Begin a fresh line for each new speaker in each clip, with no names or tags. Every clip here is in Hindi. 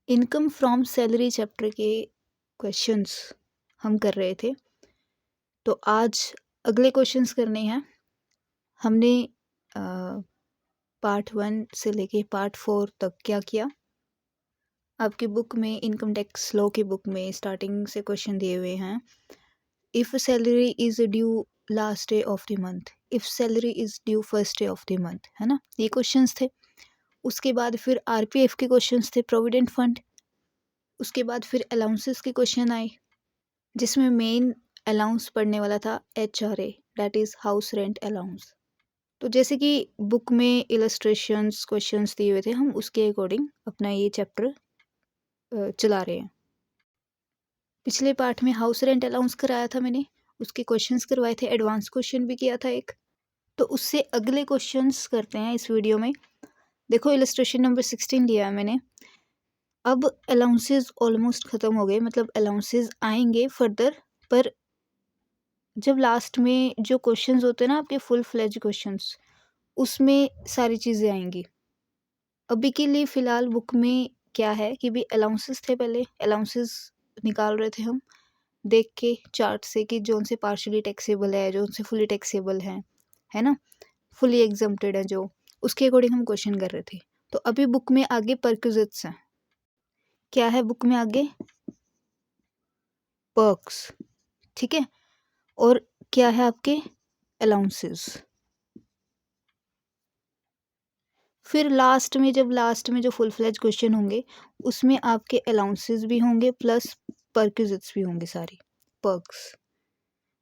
इनकम फ्रॉम सैलरी चैप्टर के क्वेश्चंस हम कर रहे थे। तो आज अगले क्वेश्चंस करने हैं। हमने पार्ट 1 से लेके पार्ट 4 तक क्या किया। आपकी बुक में इनकम टैक्स लॉ की बुक में स्टार्टिंग से क्वेश्चन दिए हुए हैं। If salary is due last day of the month, if salary is due first day of the month, है ना, ये क्वेश्चंस थे। उसके बाद फिर आरपीएफ के क्वेश्चंस थे, प्रोविडेंट फंड। उसके बाद फिर अलाउंसेस के क्वेश्चन आए, जिसमें मेन अलाउंस पढ़ने वाला था HRA, that is house rent allowance. तो जैसे कि बुक में इलस्ट्रेशंस क्वेश्चंस दिए हुए थे, हम उसके अकॉर्डिंग अपना ये चैप्टर चला रहे हैं। पिछले पार्ट में हाउस रेंट अलाउंस कराया था मैंने, उसके क्वेश्चंस करवाए थे, एडवांस क्वेश्चन भी किया था एक। तो उससे अगले क्वेश्चंस करते हैं इस वीडियो में। देखो इलस्ट्रेशन नंबर 16 लिया है मैंने। अब अलाउंसेस ऑलमोस्ट ख़त्म हो गए, मतलब अलाउंसेस आएंगे फर्दर, पर जब लास्ट में जो क्वेश्चंस होते हैं ना आपके फुल फ्लेज क्वेश्चंस, उसमें सारी चीज़ें आएंगी। अभी के लिए फ़िलहाल बुक में क्या है कि भी अलाउंसेस थे, पहले अलाउंसेस निकाल रहे थे हम देख के चार्ट से कि जो उनसे पार्शियली टैक्सेबल है, जो उनसे फुली टैक्सेबल है ना, फुली एग्जम्प्टेड है, जो उसके अकॉर्डिंग हम क्वेश्चन कर रहे थे। तो अभी बुक में आगे परक्विजिट्स हैं। क्या है बुक में आगे? पर्क्स, ठीक है। और क्या है आपके? अलाउंसेस। फिर लास्ट में, जब लास्ट में जो फुल फ्लेज क्वेश्चन होंगे, उसमें आपके अलाउंसेस भी होंगे प्लस परक्विजिट्स भी होंगे, सारी पर्क्स।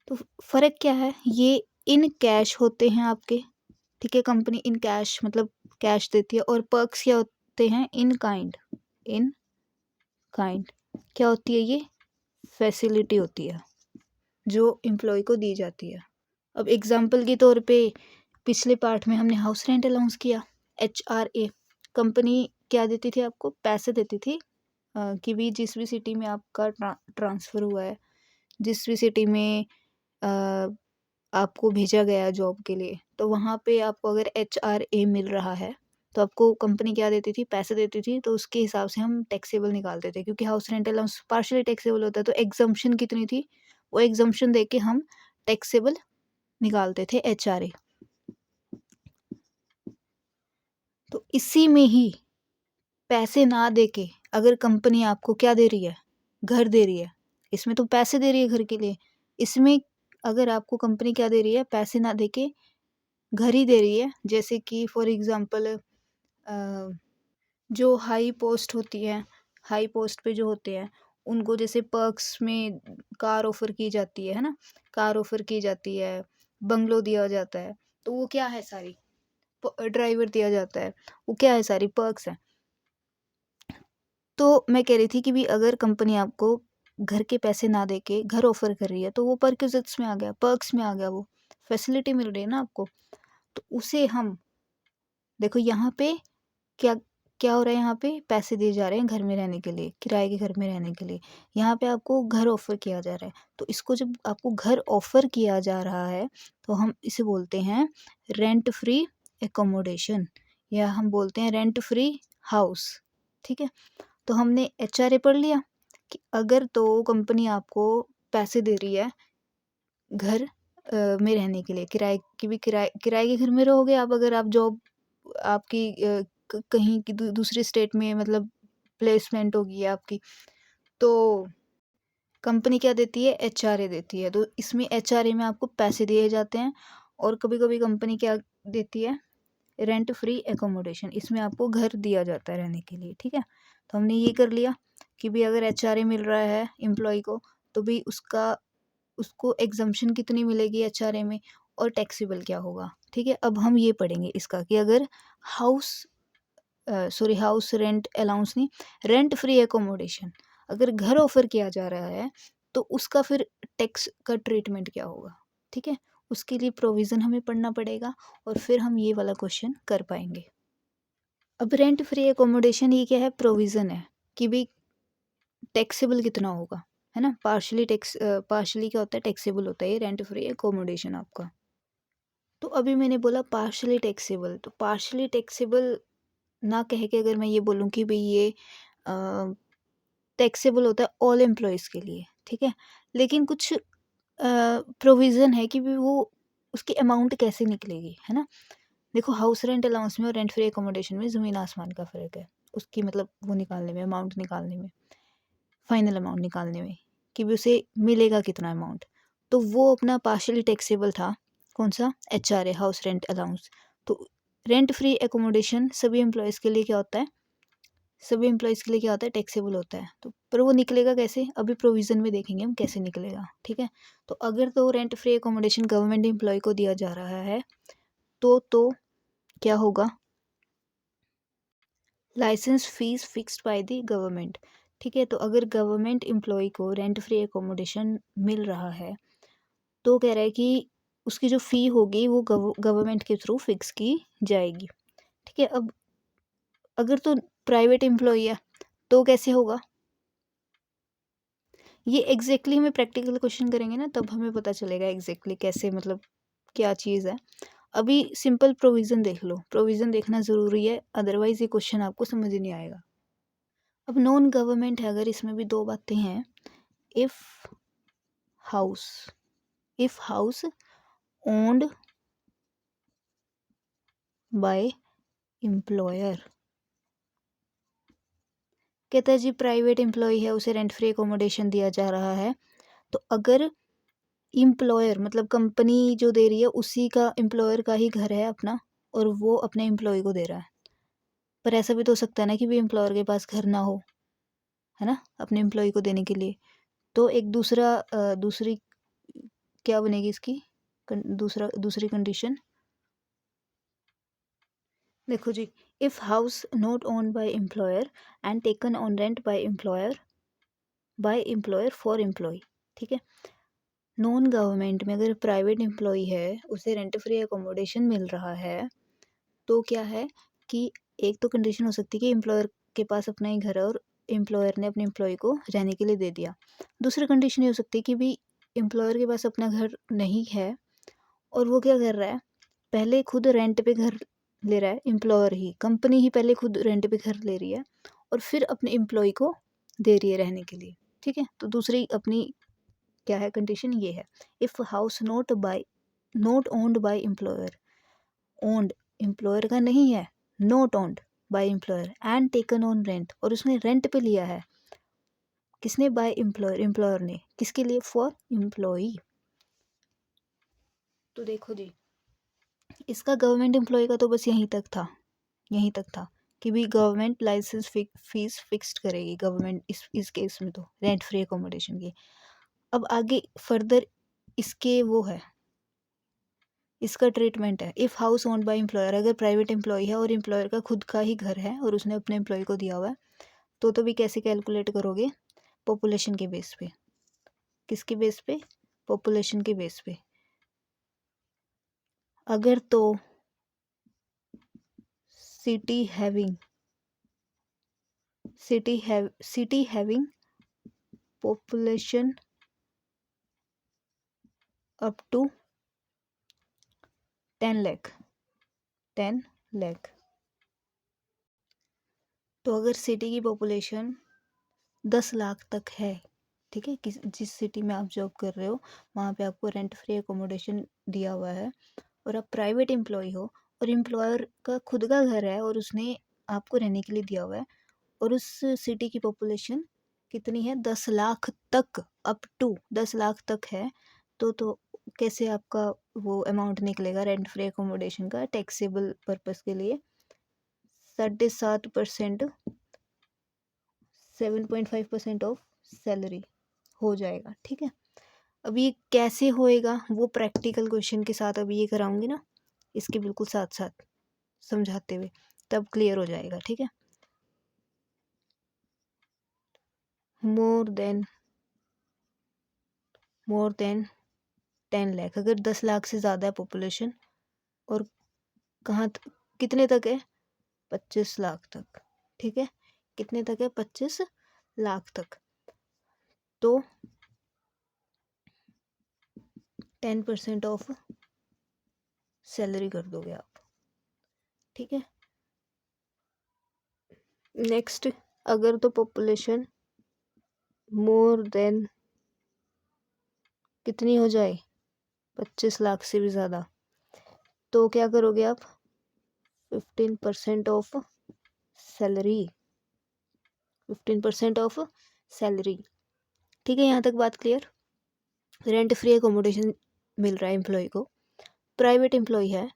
तो फ़र्क क्या है? ये इन कैश होते हैं आपके, ठीक है, कंपनी इन कैश मतलब कैश देती है। और पर्क्स क्या होते हैं? इन काइंड, इन काइंड क्या होती है? ये फैसिलिटी होती है जो एम्प्लॉय को दी जाती है। अब एग्जाम्पल के तौर पे पिछले पार्ट में हमने हाउस रेंट अलाउंस किया, एचआरए। कंपनी क्या देती थी आपको? पैसे देती थी कि भी जिस भी सिटी में आपका ट्रांसफ़र हुआ है, जिस भी सिटी में अ, आपको भेजा गया जॉब के लिए, तो वहाँ पे आपको अगर एचआरए मिल रहा है, तो आपको कंपनी क्या देती थी? पैसे देती थी। तो उसके हिसाब से हम टैक्सेबल निकालते थे, क्योंकि house rent allowance partially taxable होता है। तो एग्जम्पशन कितनी थी? वो एग्जम्पशन दे के हम टैक्सेबल निकालते थे एचआरए। तो इसी में ही पैसे ना दे के अगर कंपनी आपको क्या दे रही है? घर दे रही है। इसमें तो पैसे दे रही है घर के लिए। इसमें अगर आपको कंपनी क्या दे रही है? पैसे ना दे के घर ही दे रही है। जैसे कि फॉर एग्ज़ाम्पल जो हाई पोस्ट होती है, हाई पोस्ट पे जो होते हैं, उनको जैसे पर्क्स में कार ऑफ़र की जाती है ना? कार ऑफ़र की जाती है, बंगलो दिया जाता है। तो वो क्या है? सारी ड्राइवर दिया जाता है। वो क्या है? सारी पर्क्स हैं। तो मैं कह रही थी कि भी अगर कंपनी आपको घर के पैसे ना दे के घर ऑफ़र कर रही है, तो वो परक्विज़िट्स में आ गया, पर्क्स में आ गया, वो फैसिलिटी मिल रही है ना आपको। तो उसे हम देखो यहाँ पे क्या क्या हो रहा है? यहाँ पे पैसे दिए जा रहे हैं घर में रहने के लिए, किराए के घर में रहने के लिए। यहाँ पे आपको घर ऑफ़र किया जा रहा है। तो इसको जब आपको घर ऑफ़र किया जा रहा है, तो हम इसे बोलते हैं रेंट फ्री एकोमोडेशन, या हम बोलते हैं रेंट फ्री हाउस, ठीक है। तो हमने एचआरए पढ़ लिया कि अगर तो कंपनी आपको पैसे दे रही है घर में रहने के लिए, किराए की भी किराए किराए के घर में रहोगे आप, अगर आप जॉब आपकी कहीं की दूसरे स्टेट में मतलब प्लेसमेंट होगी आपकी, तो कंपनी क्या देती है? एचआरए देती है। तो इसमें एचआरए में आपको पैसे दिए जाते हैं। और कभी कभी कंपनी क्या देती है? रेंट फ्री एकोमोडेशन, इसमें आपको घर दिया जाता है रहने के लिए, ठीक है। तो हमने ये कर लिया कि भी अगर एचआरए मिल रहा है एम्प्लॉय को, तो भी उसको एग्जम्पशन कितनी मिलेगी एचआरए में, और टैक्सेबल क्या होगा, ठीक है। अब हम ये पढ़ेंगे इसका कि अगर हाउस हाउस रेंट अलाउंस नहीं, रेंट फ्री एकोमोडेशन अगर घर ऑफर किया जा रहा है, तो उसका फिर टैक्स का ट्रीटमेंट क्या होगा, ठीक है। उसके लिए प्रोविज़न हमें पढ़ना पड़ेगा, और फिर हम ये वाला क्वेश्चन कर पाएंगे। अब रेंट फ्री एकोमोडेशन ये क्या है? प्रोविज़न है कि भाई टैक्सेबल कितना होगा, है ना। पार्शली क्या होता है? टैक्सेबल होता है ये रेंट फ्री एकोमोडेशन आपका। तो अभी मैंने बोला पार्शली टैक्सेबल, तो पार्शली टैक्सेबल ना कह के अगर मैं ये बोलूँ कि भई ये टैक्सेबल होता है ऑल एम्प्लॉयज़ के लिए, ठीक है। लेकिन कुछ प्रोविज़न है कि भी वो उसकी अमाउंट कैसे निकलेगी, है ना। देखो हाउस रेंट अलाउंस में और रेंट फ्री अकोमोडेशन में ज़मीन आसमान का फ़र्क है, उसकी मतलब वो निकालने में, अमाउंट निकालने में, फाइनल अमाउंट निकालने में, कि भी उसे मिलेगा कितना अमाउंट। तो वो अपना पार्शियली टैक्सेबल था, कौन सा, HRA, हाउस रेंट अलाउंस। तो रेंट फ्री एकोमोडेशन सभी एम्प्लॉयज़ के लिए क्या होता है, सभी एम्प्लॉयज़ के लिए क्या होता है, टैक्सेबल होता है। तो पर वो निकलेगा कैसे, अभी प्रोविज़न में देखेंगे हम कैसे निकलेगा, ठीक है। तो अगर तो rent free accommodation government employee को दिया जा रहा है तो क्या होगा, licence fee fixed by the government, ठीक है। तो अगर गवर्नमेंट एम्प्लॉय को रेंट फ्री एकोमोडेशन मिल रहा है तो कह रहा है कि उसकी जो फ़ी होगी वो गवर्नमेंट के थ्रू फिक्स की जाएगी, ठीक है। अब अगर तो प्राइवेट एम्प्लॉय है तो कैसे होगा, ये एग्जैक्टली हमें प्रैक्टिकल क्वेश्चन करेंगे ना तब हमें पता चलेगा एग्जैक्टली कैसे, मतलब क्या चीज़ है। अभी सिंपल प्रोविज़न देख लो, प्रोविज़न देखना ज़रूरी है, अदरवाइज़ ये क्वेश्चन आपको समझ ही नहीं आएगा। अब नॉन गवर्नमेंट है, अगर इसमें भी दो बातें हैं, if house, if house owned by employer, कहता है जी प्राइवेट एम्प्लॉय है उसे रेंट फ्री एकोमोडेशन दिया जा रहा है। तो अगर एम्प्लॉयर मतलब कंपनी जो दे रही है उसी का, एम्प्लॉयर का ही घर है अपना और वो अपने एम्प्लॉय को दे रहा है। पर ऐसा भी तो हो सकता है ना कि भी एम्प्लॉयर के पास घर ना हो, है ना, अपने एम्प्लॉय को देने के लिए। तो एक दूसरी क्या बनेगी इसकी, दूसरी कंडीशन देखो जी, if house not owned by employer and taken on rent by employer for employee, ठीक है। नॉन गवर्नमेंट में अगर प्राइवेट एम्प्लॉय है उसे रेंट फ्री एकोमोडेशन मिल रहा है तो क्या है कि एक तो कंडीशन हो सकती है कि एम्प्लॉयर के पास अपना ही घर है और एम्प्लॉयर ने अपने एम्प्लॉय को रहने के लिए दे दिया। दूसरी कंडीशन ये हो सकती है कि भी एम्प्लॉयर के पास अपना घर नहीं है और वो क्या कर रहा है, पहले खुद रेंट पे घर ले रहा है, एम्प्लॉयर ही, कंपनी ही पहले खुद रेंट पे घर ले रही है और फिर अपने एम्प्लॉय को दे रही है रहने के लिए, ठीक है। तो दूसरी अपनी क्या है कंडीशन, ये है, if house not owned by employer, owned employer का नहीं है, not owned by employer and taken on rent, और उसने रेंट पे लिया है, किसने, बाय एम्प्लॉयर, एम्प्लॉयर ने, किसके लिए, फॉर एम्प्लॉई। तो देखो जी, इसका गवर्नमेंट एम्प्लॉय का तो बस यहीं तक था, यहीं तक था कि भी गवर्नमेंट लाइसेंस फीस फिक्स्ड करेगी गवर्नमेंट, इस केस में तो रेंट फ्री एकोमोडेशन की। अब आगे फर्दर इसके वो है, इसका ट्रीटमेंट है, if house owned by employer, अगर प्राइवेट एम्प्लॉय है और एम्प्लॉयर का खुद का ही घर है और उसने अपने एम्प्लॉय को दिया हुआ है तो भी कैसे कैलकुलेट करोगे, पॉपुलेशन के बेस पे, किसके बेस पे, पॉपुलेशन के बेस पे। अगर तो city having population up to 10 lakh, तो अगर सिटी की पॉपुलेशन 10 लाख तक है, ठीक है, जिस सिटी में आप जॉब कर रहे हो वहाँ पे आपको रेंट फ्री एकोमोडेशन दिया हुआ है और आप प्राइवेट एम्प्लॉय हो और एम्प्लॉयर का खुद का घर है और उसने आपको रहने के लिए दिया हुआ है और उस सिटी की पॉपुलेशन कितनी है, 10 लाख तक, अप टू 10 लाख तक है, तो कैसे आपका वो अमाउंट निकलेगा रेंट फ्री एकोमोडेशन का टैक्सेबल पर्पस के लिए, 7.5%, 7.5% ऑफ सैलरी हो जाएगा, ठीक है। अब ये कैसे होएगा वो प्रैक्टिकल क्वेश्चन के साथ अभी ये कराऊंगी ना, इसके बिल्कुल साथ साथ समझाते हुए, तब क्लियर हो जाएगा, ठीक है। मोर देन 10 लाख, अगर 10 लाख से ज़्यादा है पॉपुलेशन और कितने तक है, 25 लाख तक, ठीक है, कितने तक है, 25 लाख तक, तो 10% ऑफ सैलरी कर दोगे आप, ठीक है। नेक्स्ट अगर तो पॉपुलेशन मोर देन कितनी हो जाए, 25 लाख से भी ज़्यादा, तो क्या करोगे आप? 15% ऑफ सैलरी, 15% ऑफ सैलरी। ठीक है, यहाँ तक बात क्लियर। रेंट फ्री एकोमोडेशन मिल रहा है एम्प्लॉय को, प्राइवेट एम्प्लॉय है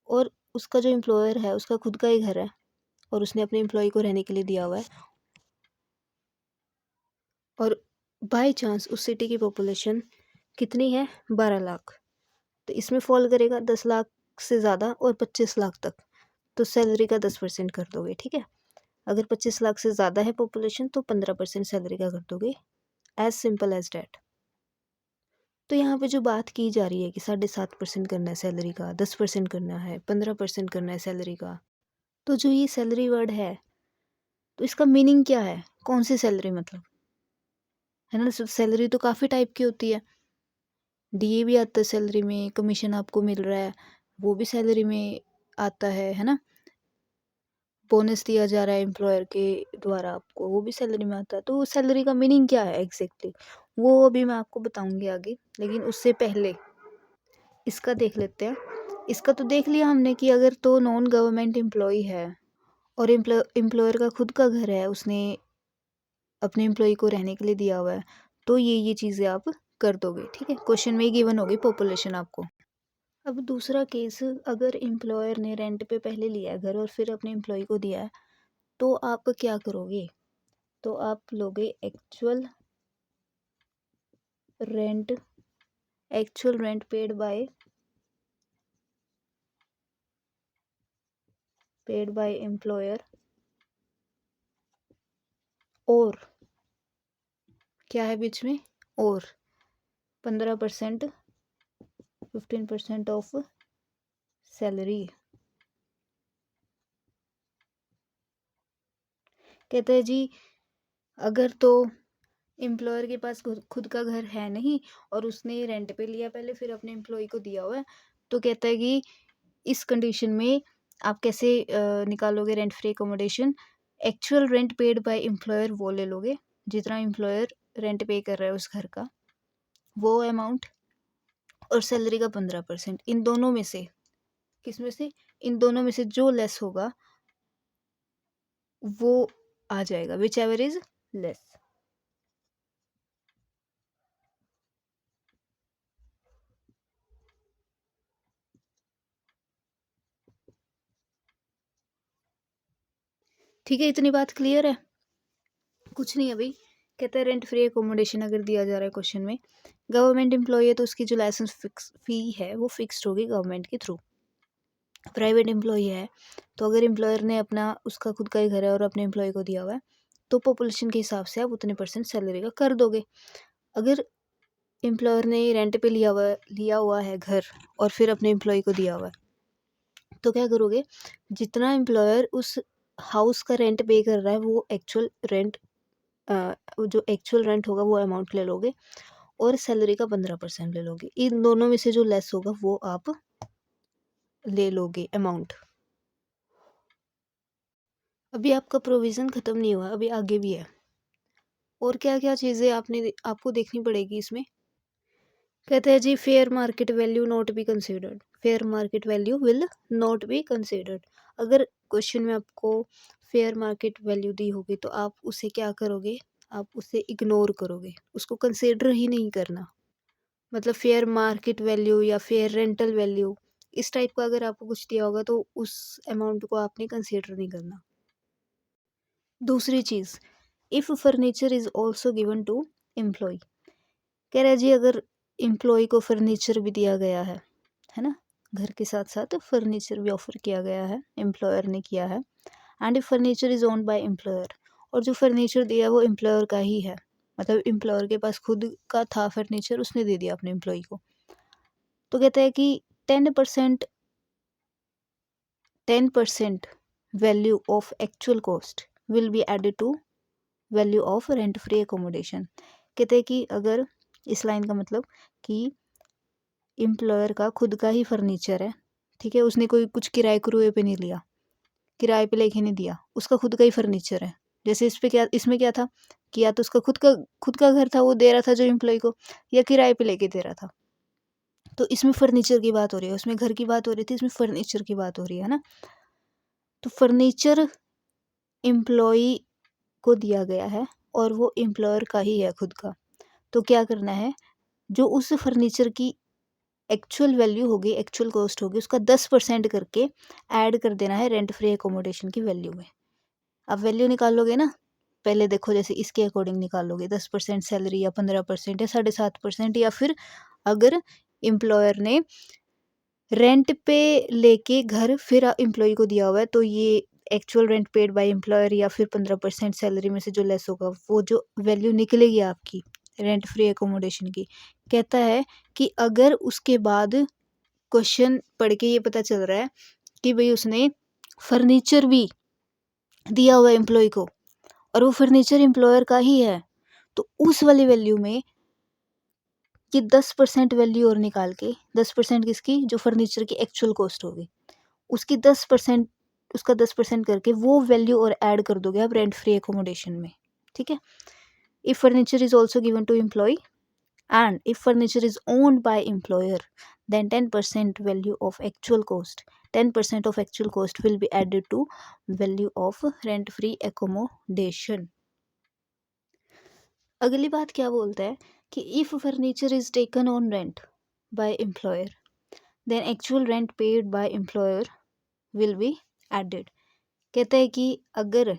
और उसका जो एम्प्लॉयर है उसका खुद का ही घर है और उसने अपने एम्प्लॉय को रहने के लिए दिया हुआ है, और बाय चांस उस सिटी की पॉपुलेशन कितनी है? 12 लाख। तो इसमें फॉल करेगा 10 लाख से ज़्यादा और 25 लाख तक, तो सैलरी का 10% कर दोगे। ठीक है, अगर 25 लाख से ज़्यादा है पॉपुलेशन तो 15% सैलरी का कर दोगे, एज सिंपल एज डैट। तो यहाँ पे जो बात की जा रही है कि 7.5% करना है सैलरी का, 10% करना है, 15% करना है सैलरी का, तो जो ये सैलरी वर्ड है तो इसका मीनिंग क्या है? कौन सी सैलरी मतलब, है ना? सैलरी तो काफ़ी टाइप की होती है, डीए भी आता है सैलरी में, कमीशन आपको मिल रहा है वो भी सैलरी में आता है ना? बोनस दिया जा रहा है एम्प्लॉयर के द्वारा आपको, वो भी सैलरी में आता है। तो सैलरी का मीनिंग क्या है एग्जैक्टली, वो अभी मैं आपको बताऊंगी आगे, लेकिन उससे पहले इसका देख लेते हैं। इसका तो देख लिया हमने कि अगर तो नॉन गवर्नमेंट एम्प्लॉय है और एम्प्लॉयर का खुद का घर है, उसने अपने एम्प्लॉय को रहने के लिए दिया हुआ है, तो ये चीज़ें आप कर दोगे। ठीक है, क्वेश्चन में ही गिवन होगी पॉपुलेशन आपको। अब दूसरा केस, अगर एम्प्लॉयर ने रेंट पे पहले लिया है घर और फिर अपने एम्प्लॉय को दिया है, तो आप क्या करोगे? तो आप लोगे rent actual rent paid by employer, और क्या है बीच में? और 15%, 15% ऑफ सैलरी। कहते हैं जी, अगर तो एम्प्लॉयर के पास खुद का घर है नहीं और उसने रेंट पे लिया पहले फिर अपने एम्प्लॉय को दिया हुआ है, तो कहता है कि इस कंडीशन में आप कैसे निकालोगे rent free accommodation? Actual rent paid by employer वो ले लोगे, जितना एम्प्लॉयर रेंट पे कर रहा है उस घर का वो अमाउंट, और सैलरी का 15%। इन दोनों में से, किस में से? इन दोनों में से जो लेस होगा वो आ जाएगा, विच एवर इज लेस। ठीक है, इतनी बात क्लियर है? कुछ नहीं अभी। कहते हैं रेंट फ्री एकोमोडेशन अगर दिया जा रहा है क्वेश्चन में, गवर्नमेंट एम्प्लॉय है तो उसकी जो लाइसेंस फिक्स फी है वो फिक्स्ड होगी गवर्नमेंट के थ्रू। प्राइवेट एम्प्लॉय है तो अगर एम्प्लॉयर ने अपना उसका खुद का ही घर है और अपने एम्प्लॉय को दिया हुआ है, तो पॉपुलेशन के हिसाब से आप उतने % सैलरी का कर दोगे। अगर एम्प्लॉयर ने रेंट पे लिया हुआ है घर और फिर अपने एम्प्लॉय को दिया हुआ है, तो क्या करोगे? जितना एम्प्लॉयर उस हाउस का रेंट पे कर रहा है वो एक्चुअल रेंट, जो एक्चुअल रेंट होगा वो अमाउंट ले लोगे, और सैलरी का 15% ले लोगे। इन दोनों में से जो लेस होगा वो आप ले लोगे अमाउंट। अभी आपका प्रोविज़न ख़त्म नहीं हुआ, अभी आगे भी है। और क्या क्या चीज़ें आपको देखनी पड़ेगी इसमें। कहते हैं जी, fair market value not be considered, fair market value will not be considered. अगर क्वेश्चन में आपको फेयर मार्केट वैल्यू दी होगी तो आप उसे क्या करोगे? आप उसे इग्नोर करोगे, उसको कंसिडर ही नहीं करना। मतलब फेयर मार्केट वैल्यू या फेयर रेंटल वैल्यू, इस टाइप का अगर आपको कुछ दिया होगा तो उस अमाउंट को आपने कंसिडर नहीं करना। दूसरी चीज़, if furniture is also given to employee. कह रहा है जी, अगर एम्प्लॉय को फर्नीचर भी दिया गया है ना? घर के साथ साथ फर्नीचर भी ऑफर किया गया है, एम्प्लॉयर ने किया है। And if furniture is owned by employer, और जो फर्नीचर दिया है वो एम्प्लॉयर का ही है, मतलब एम्प्लॉयर के पास खुद का था फर्नीचर, उसने दे दिया अपने एम्प्लॉय को। तो कहता है कि 10% 10% value of actual cost will be added to value of rent free accommodation. कहते हैं कि अगर, इस लाइन का मतलब कि एम्प्लॉयर का खुद का ही फर्नीचर है, ठीक है, उसने कोई कुछ किराए कुरुए पे नहीं लिया, किराए पे लेके नहीं दिया, उसका खुद का ही फर्नीचर है, जैसे इसमें क्या था कि या तो उसका खुद का घर था, वो दे रहा था जो एम्प्लॉय को, या किराए पे लेके दे रहा था। तो इसमें फर्नीचर की बात हो रही है, उसमें घर की बात हो रही थी, इसमें फर्नीचर की बात हो रही है ना। तो फर्नीचर एम्प्लॉय को दिया गया है और वो एम्प्लॉयर का ही है खुद का। तो क्या करना है, जो उस फर्नीचर की एक्चुअल वैल्यू होगी, एक्चुअल कॉस्ट होगी, उसका 10% करके ऐड कर देना है रेंट फ्री एकोमोडेशन की वैल्यू में। अब वैल्यू निकालोगे ना, पहले देखो जैसे इसके अकॉर्डिंग निकालोगे, 10% सैलरी या 15% या 7.5%, या फिर अगर एम्प्लॉयर ने रेंट पे लेके घर फिर एम्प्लॉय को दिया हुआ है, तो ये actual rent paid by employer या फिर 15% सैलरी में से जो लेस होगा, वो जो वैल्यू निकलेगी आपकी रेंट फ्री एकोमोडेशन की, कहता है कि अगर उसके बाद क्वेश्चन पढ़ के ये पता चल रहा है कि भाई उसने फर्नीचर भी दिया हुआ एम्प्लॉय को और वो फर्नीचर एम्प्लॉयर का ही है, तो उस वाली वैल्यू में कि 10% वैल्यू और निकाल के, 10% किसकी, जो फर्नीचर की एक्चुअल कॉस्ट होगी उसकी 10%, उसका 10% करके वो वैल्यू और ऐड कर दोगे आप रेंट फ्री एकोमोडेशन में। ठीक है। If furniture is also given to employee and if furniture is owned by employer, then 10% value of actual cost, 10% of actual cost will be added to value of rent free accommodation. अगली बात क्या बोलता है कि if furniture is taken on rent by employer, then actual rent paid by employer will be added. कहता है कि अगर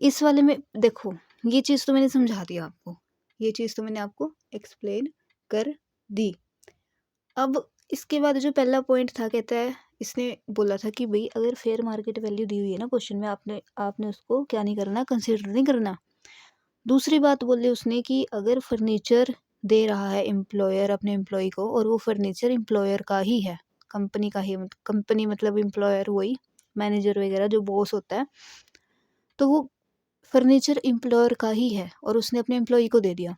इस वाले में देखो, ये चीज़ तो मैंने समझा दिया आपको, ये चीज़ तो मैंने आपको एक्सप्लेन कर दी। अब इसके बाद जो पहला पॉइंट था, कहता है इसने बोला था कि भाई अगर फेयर मार्केट वैल्यू दी हुई है ना क्वेश्चन में, आपने उसको क्या नहीं करना, कंसिडर नहीं करना। दूसरी बात बोली उसने कि अगर फर्नीचर दे रहा है एम्प्लॉयर अपने एम्प्लॉय को और वो फर्नीचर एम्प्लॉयर का ही है, कंपनी का ही, कंपनी मतलब एम्प्लॉयर वही मैनेजर वगैरह जो बॉस होता है, तो वो फर्नीचर एम्प्लॉयर का ही है और उसने अपने एम्प्लॉय को दे दिया,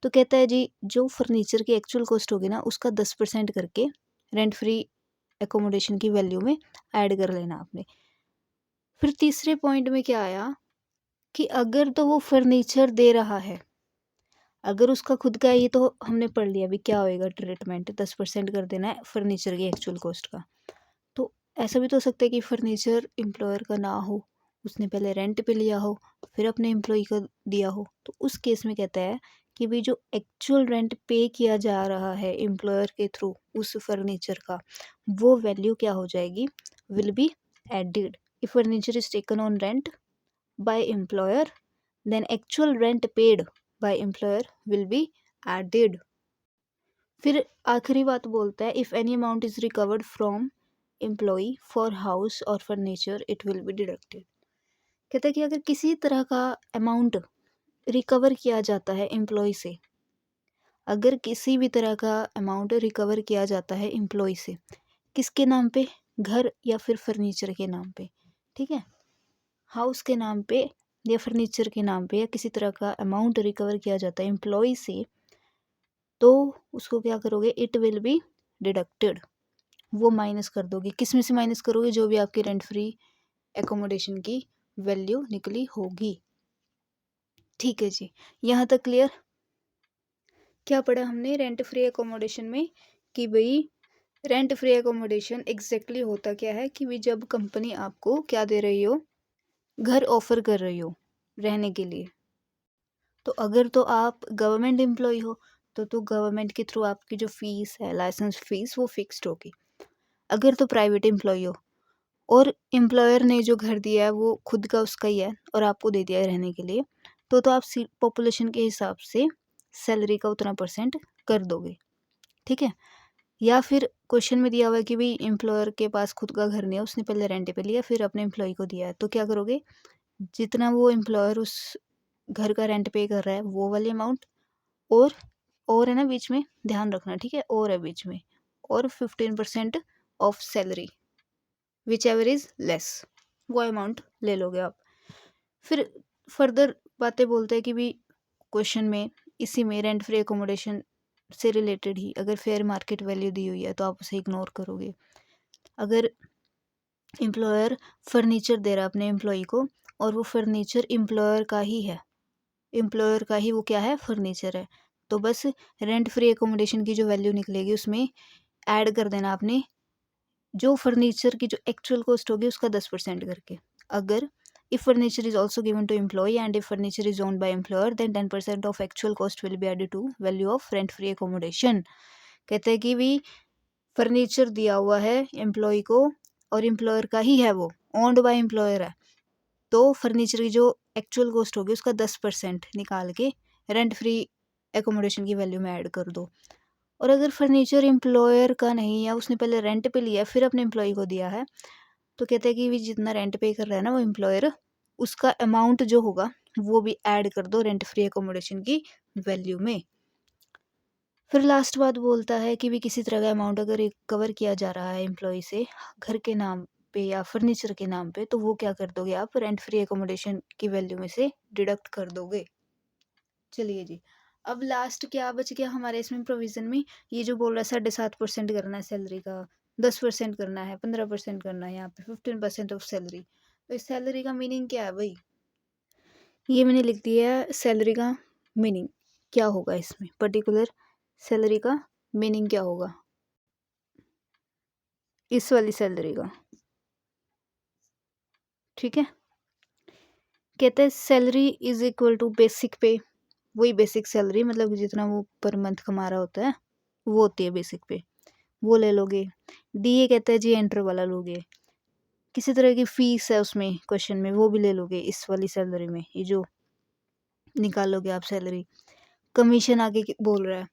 तो कहता है जी जो फर्नीचर की एक्चुअल कॉस्ट होगी ना, उसका 10% करके रेंट फ्री एकोमोडेशन की वैल्यू में ऐड कर लेना आपने। फिर तीसरे पॉइंट में क्या आया कि अगर तो वो फर्नीचर दे रहा है, अगर उसका खुद का है, ये तो हमने पढ़ लिया अभी क्या होएगा ट्रीटमेंट, 10% कर देना है फर्नीचर की एक्चुअल कॉस्ट का। तो ऐसा भी तो हो सकता है कि फर्नीचर एम्प्लॉयर का ना हो, उसने पहले रेंट पे लिया हो फिर अपने एम्प्लॉय को दिया हो, तो उस केस में कहता है कि भाई जो एक्चुअल रेंट पे किया जा रहा है एम्प्लॉयर के थ्रू उस फर्नीचर का, वो वैल्यू क्या हो जाएगी, will be added. If furniture is taken on rent by employer, then actual rent paid by employer will be added. फिर आखिरी बात बोलता है if any amount is recovered from employee for house और furniture it will be deducted. कहता है कि अगर किसी तरह का अमाउंट रिकवर किया जाता है एम्प्लॉय से, अगर किसी भी तरह का अमाउंट रिकवर किया जाता है एम्प्लॉय से, किसके नाम पे, घर या फिर फर्नीचर के नाम पे, ठीक है, हाउस के नाम पे या फर्नीचर के नाम पे, या किसी तरह का अमाउंट रिकवर किया जाता है एम्प्लॉय से, तो उसको क्या करोगे, इट विल बी डिडक्टेड, वो माइनस कर दोगे। किस में से माइनस करोगे, जो भी आपकी रेंट फ्री एकोमोडेशन की वैल्यू निकली होगी। ठीक है जी, यहाँ तक क्लियर। क्या पढ़ा हमने रेंट फ्री एकोमोडेशन में कि भाई रेंट फ्री एकोमोडेशन एग्जैक्टली होता क्या है कि भाई जब कंपनी आपको क्या दे रही हो, घर ऑफर कर रही हो रहने के लिए, तो अगर तो आप गवर्नमेंट एम्प्लॉय हो तो गवर्नमेंट के थ्रू आपकी जो फीस है, लाइसेंस फीस, वो फिक्स्ड होगी। अगर तो प्राइवेट एम्प्लॉय हो और एम्प्लॉयर ने जो घर दिया है वो खुद का उसका ही है और आपको दे दिया है रहने के लिए, तो आप पॉपुलेशन के हिसाब से सैलरी का उतना परसेंट कर दोगे। ठीक है। या फिर क्वेश्चन में दिया हुआ है कि भाई एम्प्लॉयर के पास खुद का घर नहीं है, उसने पहले रेंट पे लिया फिर अपने एम्प्लॉय को दिया है, तो क्या करोगे, जितना वो एम्प्लॉयर उस घर का रेंट पे कर रहा है वो वाली अमाउंट, और है ना बीच में ध्यान रखना, ठीक है, और है बीच में, और 15% of salary which ever is less, वो अमाउंट ले लोगे आप। फिर फर्दर बातें बोलते हैं कि भी क्वेश्चन में इसी में रेंट फ्री एकोमोडेशन से रिलेटेड ही अगर फेयर मार्केट वैल्यू दी हुई है तो आप उसे इग्नोर करोगे। अगर एम्प्लॉयर फर्नीचर दे रहा है अपने एम्प्लॉय को और वो फर्नीचर एम्प्लॉयर का ही है, एम्प्लॉयर का ही वो क्या है, फर्नीचर है। तो बस रेंट फ्री एकोमोडेशन की जो वैल्यू निकलेगी उसमें ऐड कर देना आपने जो फर्नीचर की जो एक्चुअल कॉस्ट होगी उसका 10% करके। अगर if furniture is also given to employee and if furniture is owned by employer then 10% of actual cost will be added to value of rent free accommodation. कहते हैं कि भी फर्नीचर दिया हुआ है एम्प्लॉय को और एम्प्लॉयर का ही है, वो ओन्ड बाय एम्प्लॉयर है, तो फर्नीचर की जो एक्चुअल कॉस्ट होगी उसका 10% निकाल के रेंट फ्री एकोमोडेशन की वैल्यू में ऐड कर दो। और अगर फर्नीचर एम्प्लॉयर का नहीं है, उसने पहले रेंट पे लिया फिर अपने एम्प्लॉय को दिया है, तो कहते हैं कि भी जितना रेंट पे कर रहा है ना वो एम्प्लॉयर, उसका अमाउंट जो होगा वो भी ऐड कर दो रेंट फ्री एकोमोडेशन की वैल्यू में। फिर लास्ट बात बोलता है कि भी किसी तरह का अमाउंट अगर कवर किया जा रहा है एम्प्लॉय से घर के नाम पे या फर्नीचर के नाम पे, तो वो क्या कर दोगे आप, रेंट फ्री एकोमोडेशन की वैल्यू में से डिडक्ट कर दोगे। चलिए जी, अब लास्ट क्या बच गया हमारे इसमें प्रोविजन में, ये जो बोल रहा है 7.5% करना है सैलरी का, 10% करना है, 15% करना है, यहाँ पे 15% ऑफ सैलरी। तो इस सैलरी का मीनिंग क्या है भाई, ये मैंने लिख दिया है सैलरी का मीनिंग क्या होगा, इसमें पर्टिकुलर सैलरी का मीनिंग क्या होगा, इस वाली सैलरी का। ठीक है, कहते हैं salary is equal to basic pay, वही बेसिक सैलरी मतलब कि जितना वो पर मंथ कमा रहा होता है वो होती है बेसिक पे, वो ले लोगे। डीए कहता है जी एंटर वाला लोगे, किसी तरह की फीस है उसमें क्वेश्चन में वो भी ले लोगे इस वाली सैलरी में, ये जो निकालोगे आप सैलरी। कमीशन आगे बोल रहा है,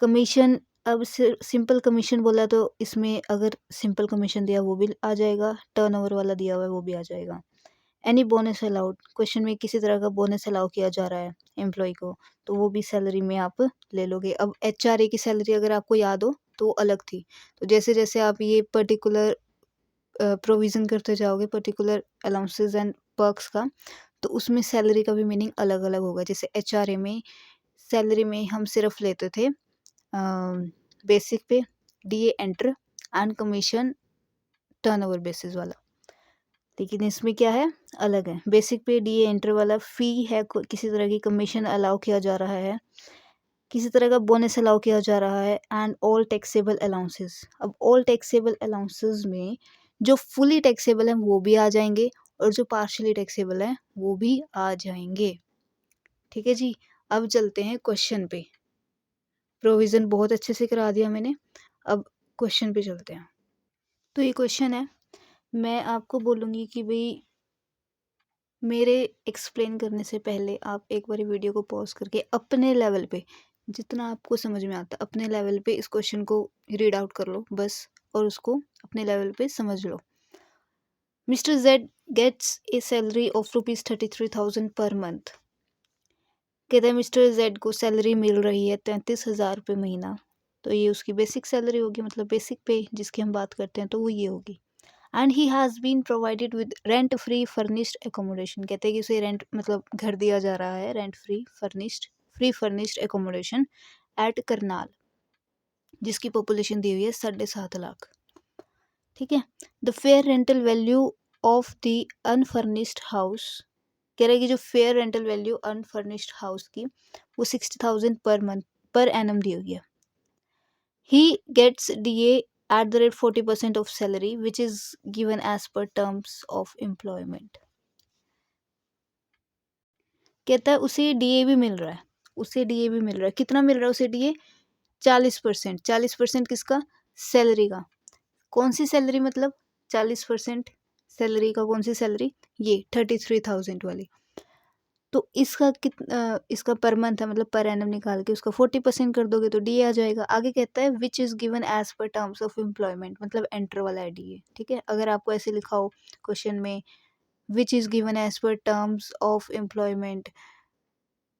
कमीशन अब सिंपल कमीशन बोला तो इसमें अगर सिंपल कमीशन दिया वो भी आ जाएगा, टर्नओवर वाला दिया हुआ है वो भी आ जाएगा। एनी बोनस अलाउड, क्वेश्चन में किसी तरह का बोनस अलाउ किया जा रहा है एम्प्लॉय को, तो वो भी सैलरी में आप ले लोगे। अब एचआरए की सैलरी अगर आपको याद हो तो वो अलग थी, तो जैसे जैसे आप ये पर्टिकुलर प्रोविज़न करते जाओगे पर्टिकुलर अलाउंसेस एंड पर्क्स का, तो उसमें सैलरी का भी मीनिंग अलग अलग होगा। जैसे एचआरए में सैलरी में हम सिर्फ लेते थे बेसिक पे, DA enter and commission turnover basis वाला, लेकिन इसमें क्या है, अलग है। बेसिक पे डीए एंटर वाला फ़ी है, किसी तरह की कमीशन अलाउ किया जा रहा है, किसी तरह का बोनस अलाउ किया जा रहा है एंड ऑल टैक्सेबल अलाउंसेस। अब ऑल टैक्सेबल अलाउंसेस में जो फुली टैक्सेबल हैं वो भी आ जाएंगे और जो पार्शियली टैक्सेबल हैं वो भी आ जाएंगे। ठीक है जी, अब चलते हैं क्वेश्चन पे। प्रोविज़न बहुत अच्छे से करा दिया मैंने, अब क्वेश्चन पे चलते हैं। तो ये क्वेश्चन है, मैं आपको बोलूँगी कि भाई मेरे एक्सप्लेन करने से पहले आप एक बार वीडियो को पॉज करके अपने लेवल पे जितना आपको समझ में आता है अपने लेवल पे इस क्वेश्चन को रीड आउट कर लो बस, और उसको अपने लेवल पे समझ लो। Mister Z gets a salary of ₹33,000 per month. कहते हैं मिस्टर जेड को सैलरी मिल रही है 33,000 रुपये महीना, तो ये उसकी बेसिक सैलरी होगी, मतलब बेसिक पे जिसकी हम बात करते हैं तो वो ये होगी। And he has been provided with rent free furnished accommodation, कहते हैं कि उसे रेंट मतलब घर दिया जा रहा है, rent free furnished accommodation at Karnal, जिसकी पॉपुलेशन दी हुई है 7.5 लाख। ठीक है, the fair rental value of the unfurnished house, कह रहा है कि जो fair rental value unfurnished house की वो 60,000 पर मंथ पर एनम दी हुई है। He gets DA at the rate 40% of salary which is given as per terms of employment। कहता है उसे डीए भी मिल रहा है, उसे डीए भी मिल रहा है, कितना मिल रहा है उसे डीए, 40%। 40% किसका, सैलरी का। कौन सी सैलरी मतलब 40% सैलरी का, कौन सी सैलरी, ये 33,000 वाली। तो इसका इसका पर मंथ है मतलब पर एनम निकाल के उसका 40% कर दोगे तो डी आ जाएगा। आगे कहता है which is given as per terms of employment, मतलब एंटर वाला है डी। ठीक है, अगर आपको ऐसे लिखा हो क्वेश्चन में which is given as per terms of employment,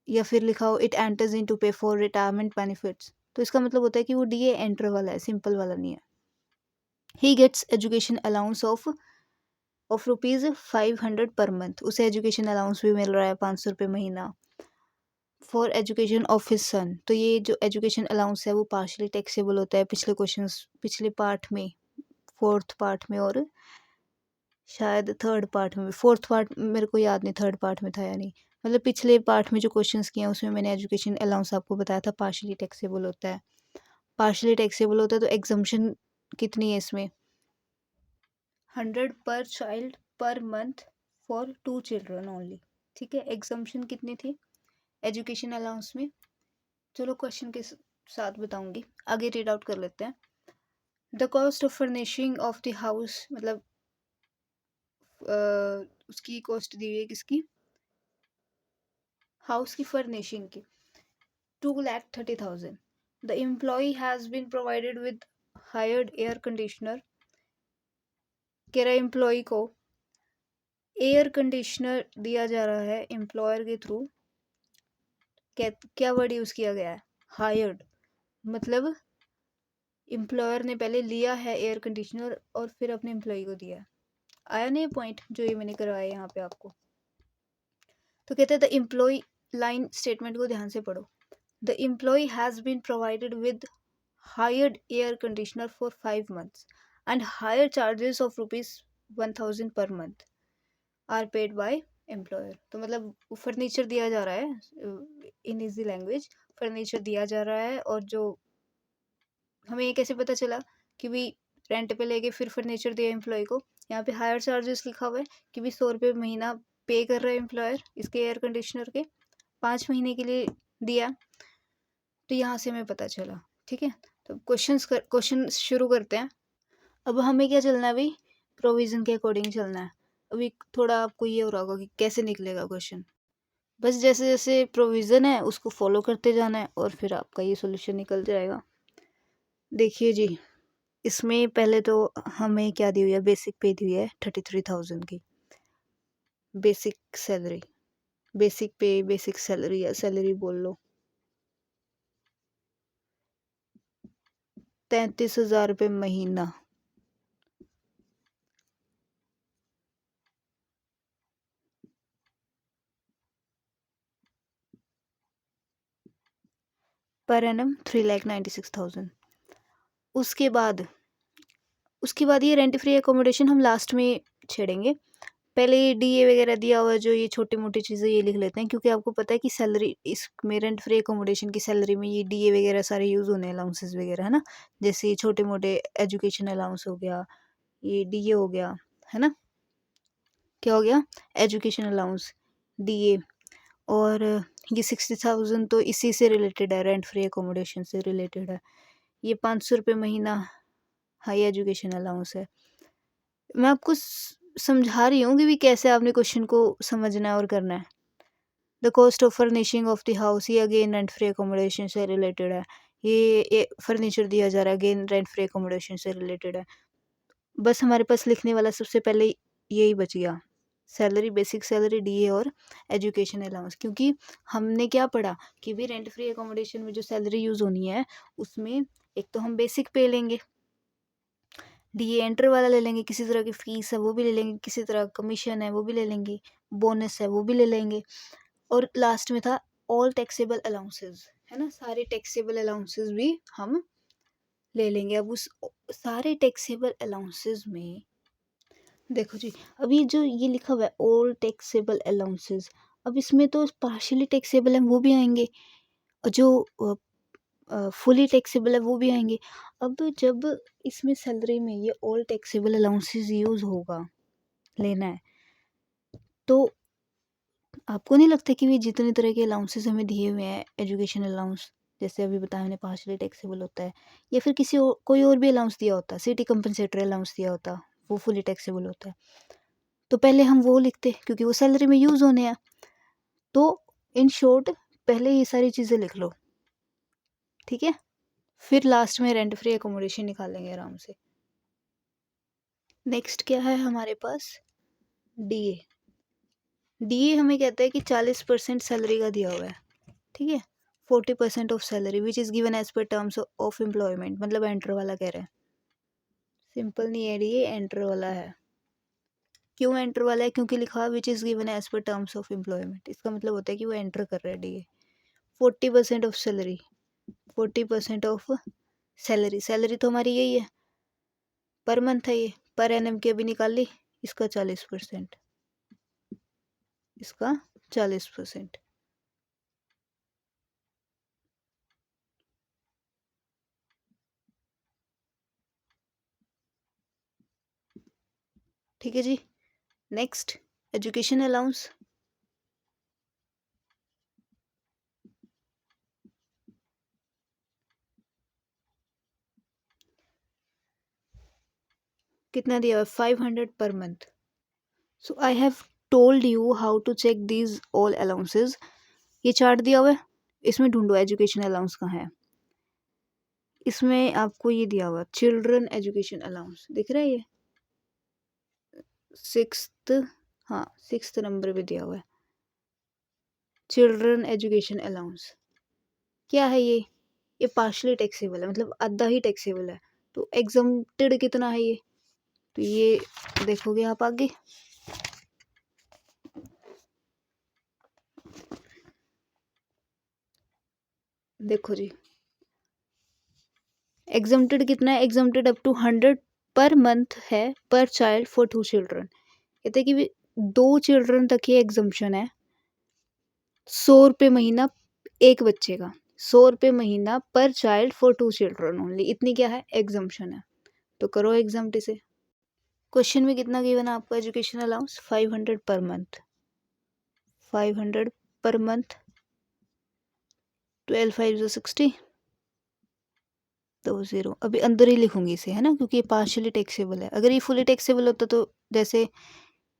या फिर लिखा हो it enters into pay for retirement benefits, तो इसका मतलब होता है कि वो डी एंटर वाला है, सिंपल वाला नहीं है। He gets education allowance of ₹500 per month, उसे एजुकेशन अलाउंस भी मिल रहा है 500 रुपये महीना for education of his son. तो ये जो एजुकेशन अलाउंस है वो पार्शली टैक्सेबल होता है पिछले पार्ट में, फोर्थ पार्ट में और शायद थर्ड पार्ट में, फोर्थ पार्ट मेरे को याद नहीं थर्ड पार्ट में था या नहीं। मतलब पिछले पार्ट में जो क्वेश्चंस किए हैं उसमें मैंने एजुकेशन अलाउंस आपको बताया था पार्शली टैक्सेबल होता है। पार्शली टैक्सेबल होता है तो एग्जम्पशन कितनी है इसमें? 100 पर child per month for 2 children only. ठीक है, एग्जम्पशन कितनी थी एजुकेशन अलाउंस में? चलो क्वेश्चन के साथ बताऊंगी, आगे रीड आउट कर लेते हैं। The cost of furnishing of the house, मतलब उसकी कॉस्ट दी हुई है किसकी? हाउस की फर्निशिंग की 2,30,000। The employee has been provided with hired air conditioner. कह रहा है एम्प्लॉय को एयर कंडीशनर दिया जा रहा है एम्प्लॉयर के थ्रू। क्या वर्ड यूज किया गया है? हायर्ड। मतलब एम्प्लॉयर ने पहले लिया है एयर कंडीशनर और फिर अपने एम्प्लॉय को दिया है। आया नहीं पॉइंट जो ये मैंने करवाया यहाँ पे आपको? तो कहते हैं द एम्प्लॉय, लाइन स्टेटमेंट को ध्यान से पढ़ो। The employee has been provided with hired air conditioner for 5 months and higher charges of rupees 1000 per month are paid by employer। तो मतलब फर्नीचर दिया जा रहा है, इन इजी लैंग्वेज फर्नीचर दिया जा रहा है, और जो हमें ये कैसे पता चला कि भी रेंट पे लेके फिर फर्नीचर दिया एम्प्लॉय को? यहाँ पे हायर चार्जेस लिखा हुआ है कि भी 100 रुपये महीना पे कर रहा है एम्प्लॉयर इसके एयर कंडीशनर के, 5 महीने के लिए दिया। तो यहाँ से हमें पता चला। ठीक है, तो क्वेश्चन शुरू करते हैं। अब हमें क्या चलना है भाई? प्रोविजन के अकॉर्डिंग चलना है। अभी थोड़ा आपको ये हो रहा होगा कि कैसे निकलेगा क्वेश्चन। बस जैसे जैसे प्रोविजन है उसको फॉलो करते जाना है और फिर आपका ये सॉल्यूशन निकल जाएगा। देखिए जी, इसमें पहले तो हमें क्या दी हुई है? बेसिक पे दी हुई है 33,000 की बेसिक सैलरी। बेसिक पे, बेसिक सैलरी या सैलरी बोल लो, 33,000 रुपये महीना। Per annum 3,96,000। उसके बाद ये रेंट फ्री एकोमोडेशन हम लास्ट में छेड़ेंगे। पहले ये डीए वगैरह दिया हुआ है जो ये छोटी मोटी चीज़ें ये लिख लेते हैं, क्योंकि आपको पता है कि सैलरी इसमें रेंट फ्री एकोमोडेशन की सैलरी में ये डीए वगैरह सारे यूज़ होने अलाउंसेस वगैरह, है ना। जैसे ये छोटे मोटे एजुकेशन अलाउंस हो गया, ये डीए हो गया, है ना। क्या हो गया? Education allowance, DA. और ये 60,000 तो इसी से रिलेटेड है, रेंट फ्री एकोमोडेशन से रिलेटेड है। ये 500 रुपये महीना हाई एजुकेशन अलाउंस है। मैं आपको समझा रही हूँ कि भी कैसे आपने क्वेश्चन को समझना है और करना है। The cost of furnishing of the house, ये अगेन रेंट फ्री एकोमोडेशन से रिलेटेड है। ये फर्नीचर दिया जा रहा है, अगेन रेंट फ्री एकोमोडेशन से रिलेटेड है। बस हमारे पास लिखने वाला सबसे पहले यही बच गया, सैलरी, बेसिक सैलरी, डीए और एजुकेशन अलाउंस। क्योंकि हमने क्या पढ़ा कि भी रेंट फ्री एकोमोडेशन में जो सैलरी यूज़ होनी है उसमें एक तो हम बेसिक पे लेंगे, डीए एंटर वाला ले लेंगे, किसी तरह की फ़ीस है वो भी ले लेंगे, किसी तरह कमीशन है वो भी ले लेंगे, बोनस है वो भी ले लेंगे, और लास्ट में था ऑल टैक्सेबल अलाउंसेस, है ना। सारे टैक्सेबल अलाउंसेस भी हम ले लेंगे। अब उस सारे टैक्सेबल अलाउंसेस में देखो जी, अब ये जो ये लिखा हुआ है ऑल टैक्सेबल अलाउंसेस, अब इसमें तो पार्शियली टैक्सेबल है वो भी आएंगे, और जो फुली टैक्सेबल है वो भी आएंगे। अब जब इसमें सैलरी में ये ऑल टैक्सेबल अलाउंसेस यूज़ होगा, लेना है, तो आपको नहीं लगता कि ये जितने तरह के अलाउंसेस हमें दिए हुए हैं, एजुकेशन अलाउंस जैसे अभी बताया मैंने पार्शियली टैक्सेबल होता है, या फिर कोई और भी अलाउंस दिया होता, सिटी कंपनसेटरी अलाउंस दिया होता, वो फुली टैक्सेबल होता है, तो पहले हम वो लिखते क्योंकि वो सैलरी में यूज़ होने हैं। तो इन शॉर्ट पहले ये सारी चीज़ें लिख लो, ठीक है, फिर लास्ट में रेंट फ्री एकोमोडेशन निकालेंगे आराम से। नेक्स्ट क्या है हमारे पास? डीए। डीए हमें कहता है कि 40% सैलरी का दिया हुआ है, ठीक है, 40% of salary which is given as per terms of employment, मतलब एंटर वाला कह रहे हैं। सिंपल नहीं है, डीए एंटर वाला है। क्यों एंटर वाला है? क्योंकि लिखा हुआ which is given as per terms of employment, इसका मतलब होता है कि वो एंटर कर रहा है DA. 40% of salary, 40% of salary, salary तो हमारी यही है, पर मंथ है, ये पर एनम की अभी निकाल ली, इसका 40%, इसका 40%। ठीक है जी। Next, education allowance. कितना दिया हुआ है? 500 per month. So I have told you how to check these all allowances. ये चार्ट दिया हुआ है, इसमें ढूंढो एजुकेशन अलाउंस कहाँ है। इसमें आपको ये दिया हुआ चिल्ड्रन एजुकेशन अलाउंस, दिख रहा है ये 6th, हाँ 6th नंबर पे दिया हुआ है चिल्ड्रन एजुकेशन अलाउंस। क्या है ये पार्शली टैक्सेबल है, मतलब आधा ही टैक्सेबल है। तो एग्जम्प्टेड कितना है ये, तो ये देखोगे आप आगे। देखो जी, एग्जम्प्टेड कितना है, exempted up to 100 per month है पर चाइल्ड फॉर 2 चिल्ड्रन। कहते हैं कि 2 चिल्ड्रन तक ये एग्जम्पशन है। 100 रुपये महीना एक बच्चे का, 100 रुपये महीना पर चाइल्ड फॉर 2 चिल्ड्रन ओनली, इतनी क्या है एग्जम्पशन है। तो करो एग्जाम्प्ट इसे। क्वेश्चन में कितना गिवन है आपको education allowance? 500 per month, 500 per month, 12 5 60, तो 0। अभी अंदर ही लिखूंगी इसे, है ना, क्योंकि ये पार्शियली टैक्सेबल है। अगर ये फुली टैक्सेबल होता तो जैसे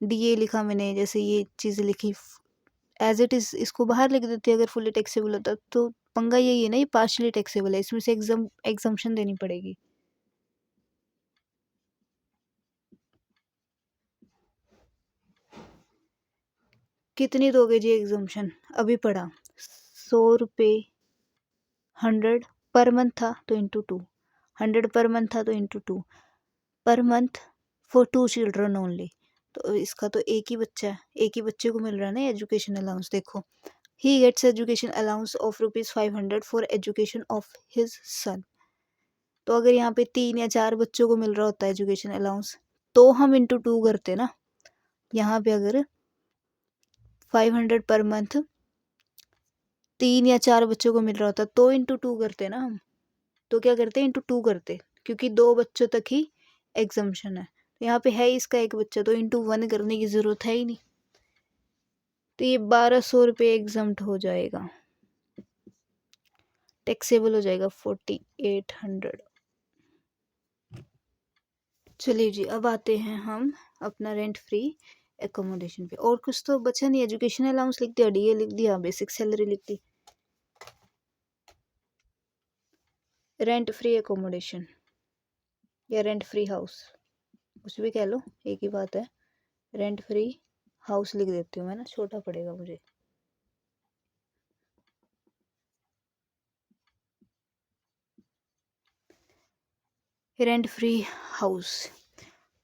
डीए लिखा मैंने, जैसे ये चीज़ें लिखी एज इट इज़, इसको बाहर लिख देती। अगर फुली टैक्सेबल होता तो पंगा यही है ना, ये पार्शियली टैक्सेबल है, इसमें से एग्जम्पशन देनी पड़ेगी। कितनी दोगे जी एग्जम्पशन? अभी पढ़ा 100 रुपये, 100 पर मंथ था तो इंटू 2, 100 पर मंथ था तो into 2, per month for 2 children only. तो इसका तो एक ही बच्चा है, एक ही बच्चे को मिल रहा है ना एजुकेशन अलाउंस। देखो, he gets education allowance of ₹500 for education of his son. तो अगर यहाँ पे 3 या 4 बच्चों को मिल रहा होता है एजुकेशन अलाउंस, तो हम इंटू 2 करते ना। यहाँ पे अगर 500 पर मंथ 3 या 4 बच्चों को मिल रहा होता तो इंटू 2 करते ना हम। तो क्या करते, इंटू 2 करते, क्योंकि 2 बच्चों तक ही एग्जम्पशन है। तो यहाँ पे है इसका एक बच्चा, तो इंटू 1 करने की ज़रूरत है ही नहीं। तो ये 1200 रुपये एग्जम्प्ट हो जाएगा, टैक्सेबल हो जाएगा 4800। चलिए जी, अब आते हैं हम अपना रेंट फ्री एकोमोडेशन पे। और कुछ तो बचा नहीं, एजुकेशन अलाउंस लिख दिया, डीए लिख दिया, बेसिक सैलरी लिख दी, रेंट फ्री एकोमोडेशन या रेंट फ्री हाउस, कुछ भी कह लो, एक ही बात है। रेंट फ्री हाउस लिख देती हूँ मैं ना, छोटा पड़ेगा मुझे। रेंट फ्री हाउस,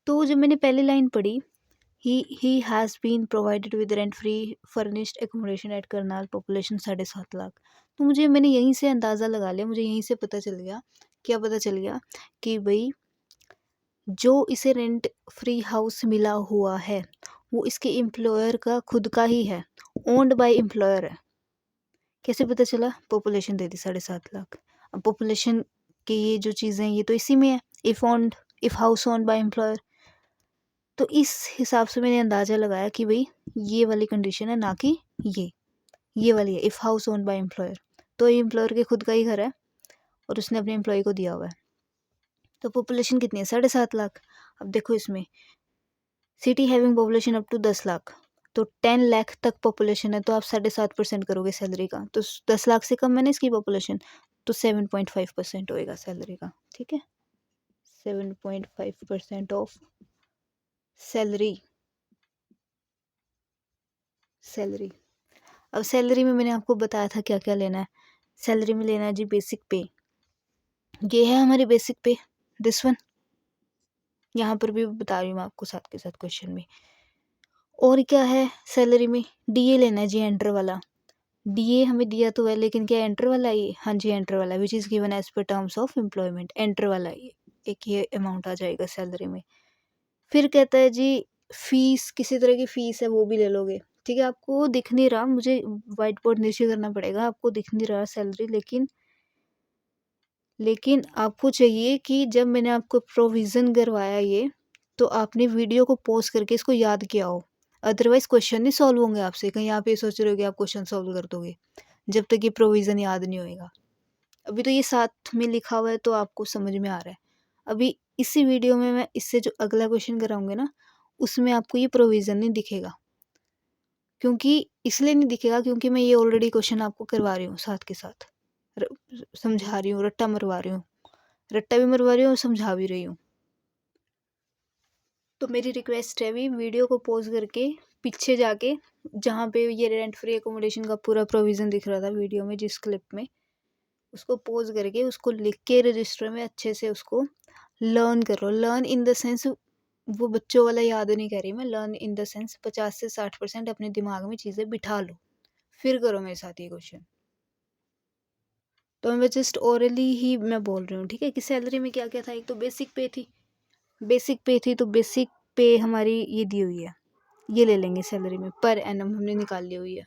तो जब मैंने पहली लाइन पढ़ी, he has been provided with rent free furnished accommodation at Karnal, population 7.5 lakh. तो मैंने यहीं से अंदाज़ा लगा लिया, मुझे यहीं से पता चल गया, क्या पता चल गया कि भाई जो इसे रेंट फ्री हाउस मिला हुआ है वो इसके एम्प्लॉयर का खुद का ही है, ओन्ड बाय एम्प्लॉयर है। कैसे पता चला? पॉपुलेशन दे दी 7.5 लाख। अब पॉपुलेशन की ये जो चीज़ें ये तो इसी में है, if house owned by employer. तो इस हिसाब से मैंने अंदाज़ा लगाया कि भाई ये वाली कंडीशन है, ना कि ये वाली है, if house owned by employer. तो ये एम्प्लॉयर के खुद का ही घर है और उसने अपने एम्प्लॉय को दिया हुआ है। तो पॉपुलेशन कितनी है? 7.5 लाख। अब देखो इसमें city having population up to 10 lakh, तो 10 लाख तक पॉपुलेशन है, तो आप 7.5% करोगे सैलरी का, तो 10 लाख से कम है ना इसकी पॉपुलेशन, तो 7.5% होएगा सैलरी का। ठीक है, 7.5% ऑफ सैलरी। अब सैलरी में मैंने आपको बताया था क्या क्या लेना है। सैलरी में लेना है जी बेसिक पे, ये है हमारी बेसिक पे, दिस वन, यहाँ पर भी बता रही हूँ मैं आपको साथ के साथ क्वेश्चन में। और क्या है सैलरी में? डीए लेना है जी, एंटर वाला। डीए हमें दिया तो है, लेकिन क्या एंटर वाला ये? हाँ जी एंटर वाला, which is given as per terms of employment, enter वाला ये एक ये अमाउंट आ जाएगा सैलरी में। फिर कहता है जी फीस, किसी तरह की फीस है वो भी ले लोगे, ठीक है। आपको दिख नहीं रहा, मुझे व्हाइट बोर्ड नीचे करना पड़ेगा, आपको दिख नहीं रहा सैलरी, लेकिन आपको चाहिए कि जब मैंने आपको प्रोविज़न करवाया ये, तो आपने वीडियो को पॉज़ करके इसको याद किया हो। अदरवाइज़ क्वेश्चन नहीं सॉल्व होंगे आपसे, कहीं आप ये सोच रहे हो कि आप क्वेश्चन सॉल्व कर दोगे, जब तक ये प्रोविज़न याद नहीं होएगा। अभी तो ये साथ में लिखा हुआ है तो आपको समझ में आ रहा है। अभी इसी वीडियो में मैं इससे जो अगला क्वेश्चन कराऊँगी ना, उसमें आपको ये प्रोविज़न नहीं दिखेगा। क्योंकि इसलिए नहीं दिखेगा क्योंकि मैं ये ऑलरेडी क्वेश्चन आपको करवा रही हूँ साथ के साथ। र समझा रही हूँ, रट्टा मरवा रही हूँ। रट्टा भी मरवा रही हूँ और समझा भी रही हूँ। तो मेरी रिक्वेस्ट है, अभी वीडियो को पॉज़ करके पीछे जाके, जहाँ पे ये रेंट फ्री अकोमोडेशन का पूरा प्रोविज़न दिख रहा था वीडियो में, जिस क्लिप में, उसको पॉज़ करके उसको लिख के रजिस्टर में अच्छे से उसको लर्न करो। लर्न इन द सेंस, वो बच्चों वाला याद नहीं कर रही मैं, लर्न इन द सेंस 50 से 60% अपने दिमाग में चीज़ें बिठा लो, फिर करो मेरे साथ ये क्वेश्चन। तो मैं जस्ट ओरली ही मैं बोल रही हूँ, ठीक है। कि सैलरी में क्या क्या था, एक तो बेसिक पे थी, तो बेसिक पे हमारी ये दी हुई है, ये ले लेंगे सैलरी में, पर एनम हमने निकाल ली हुई है।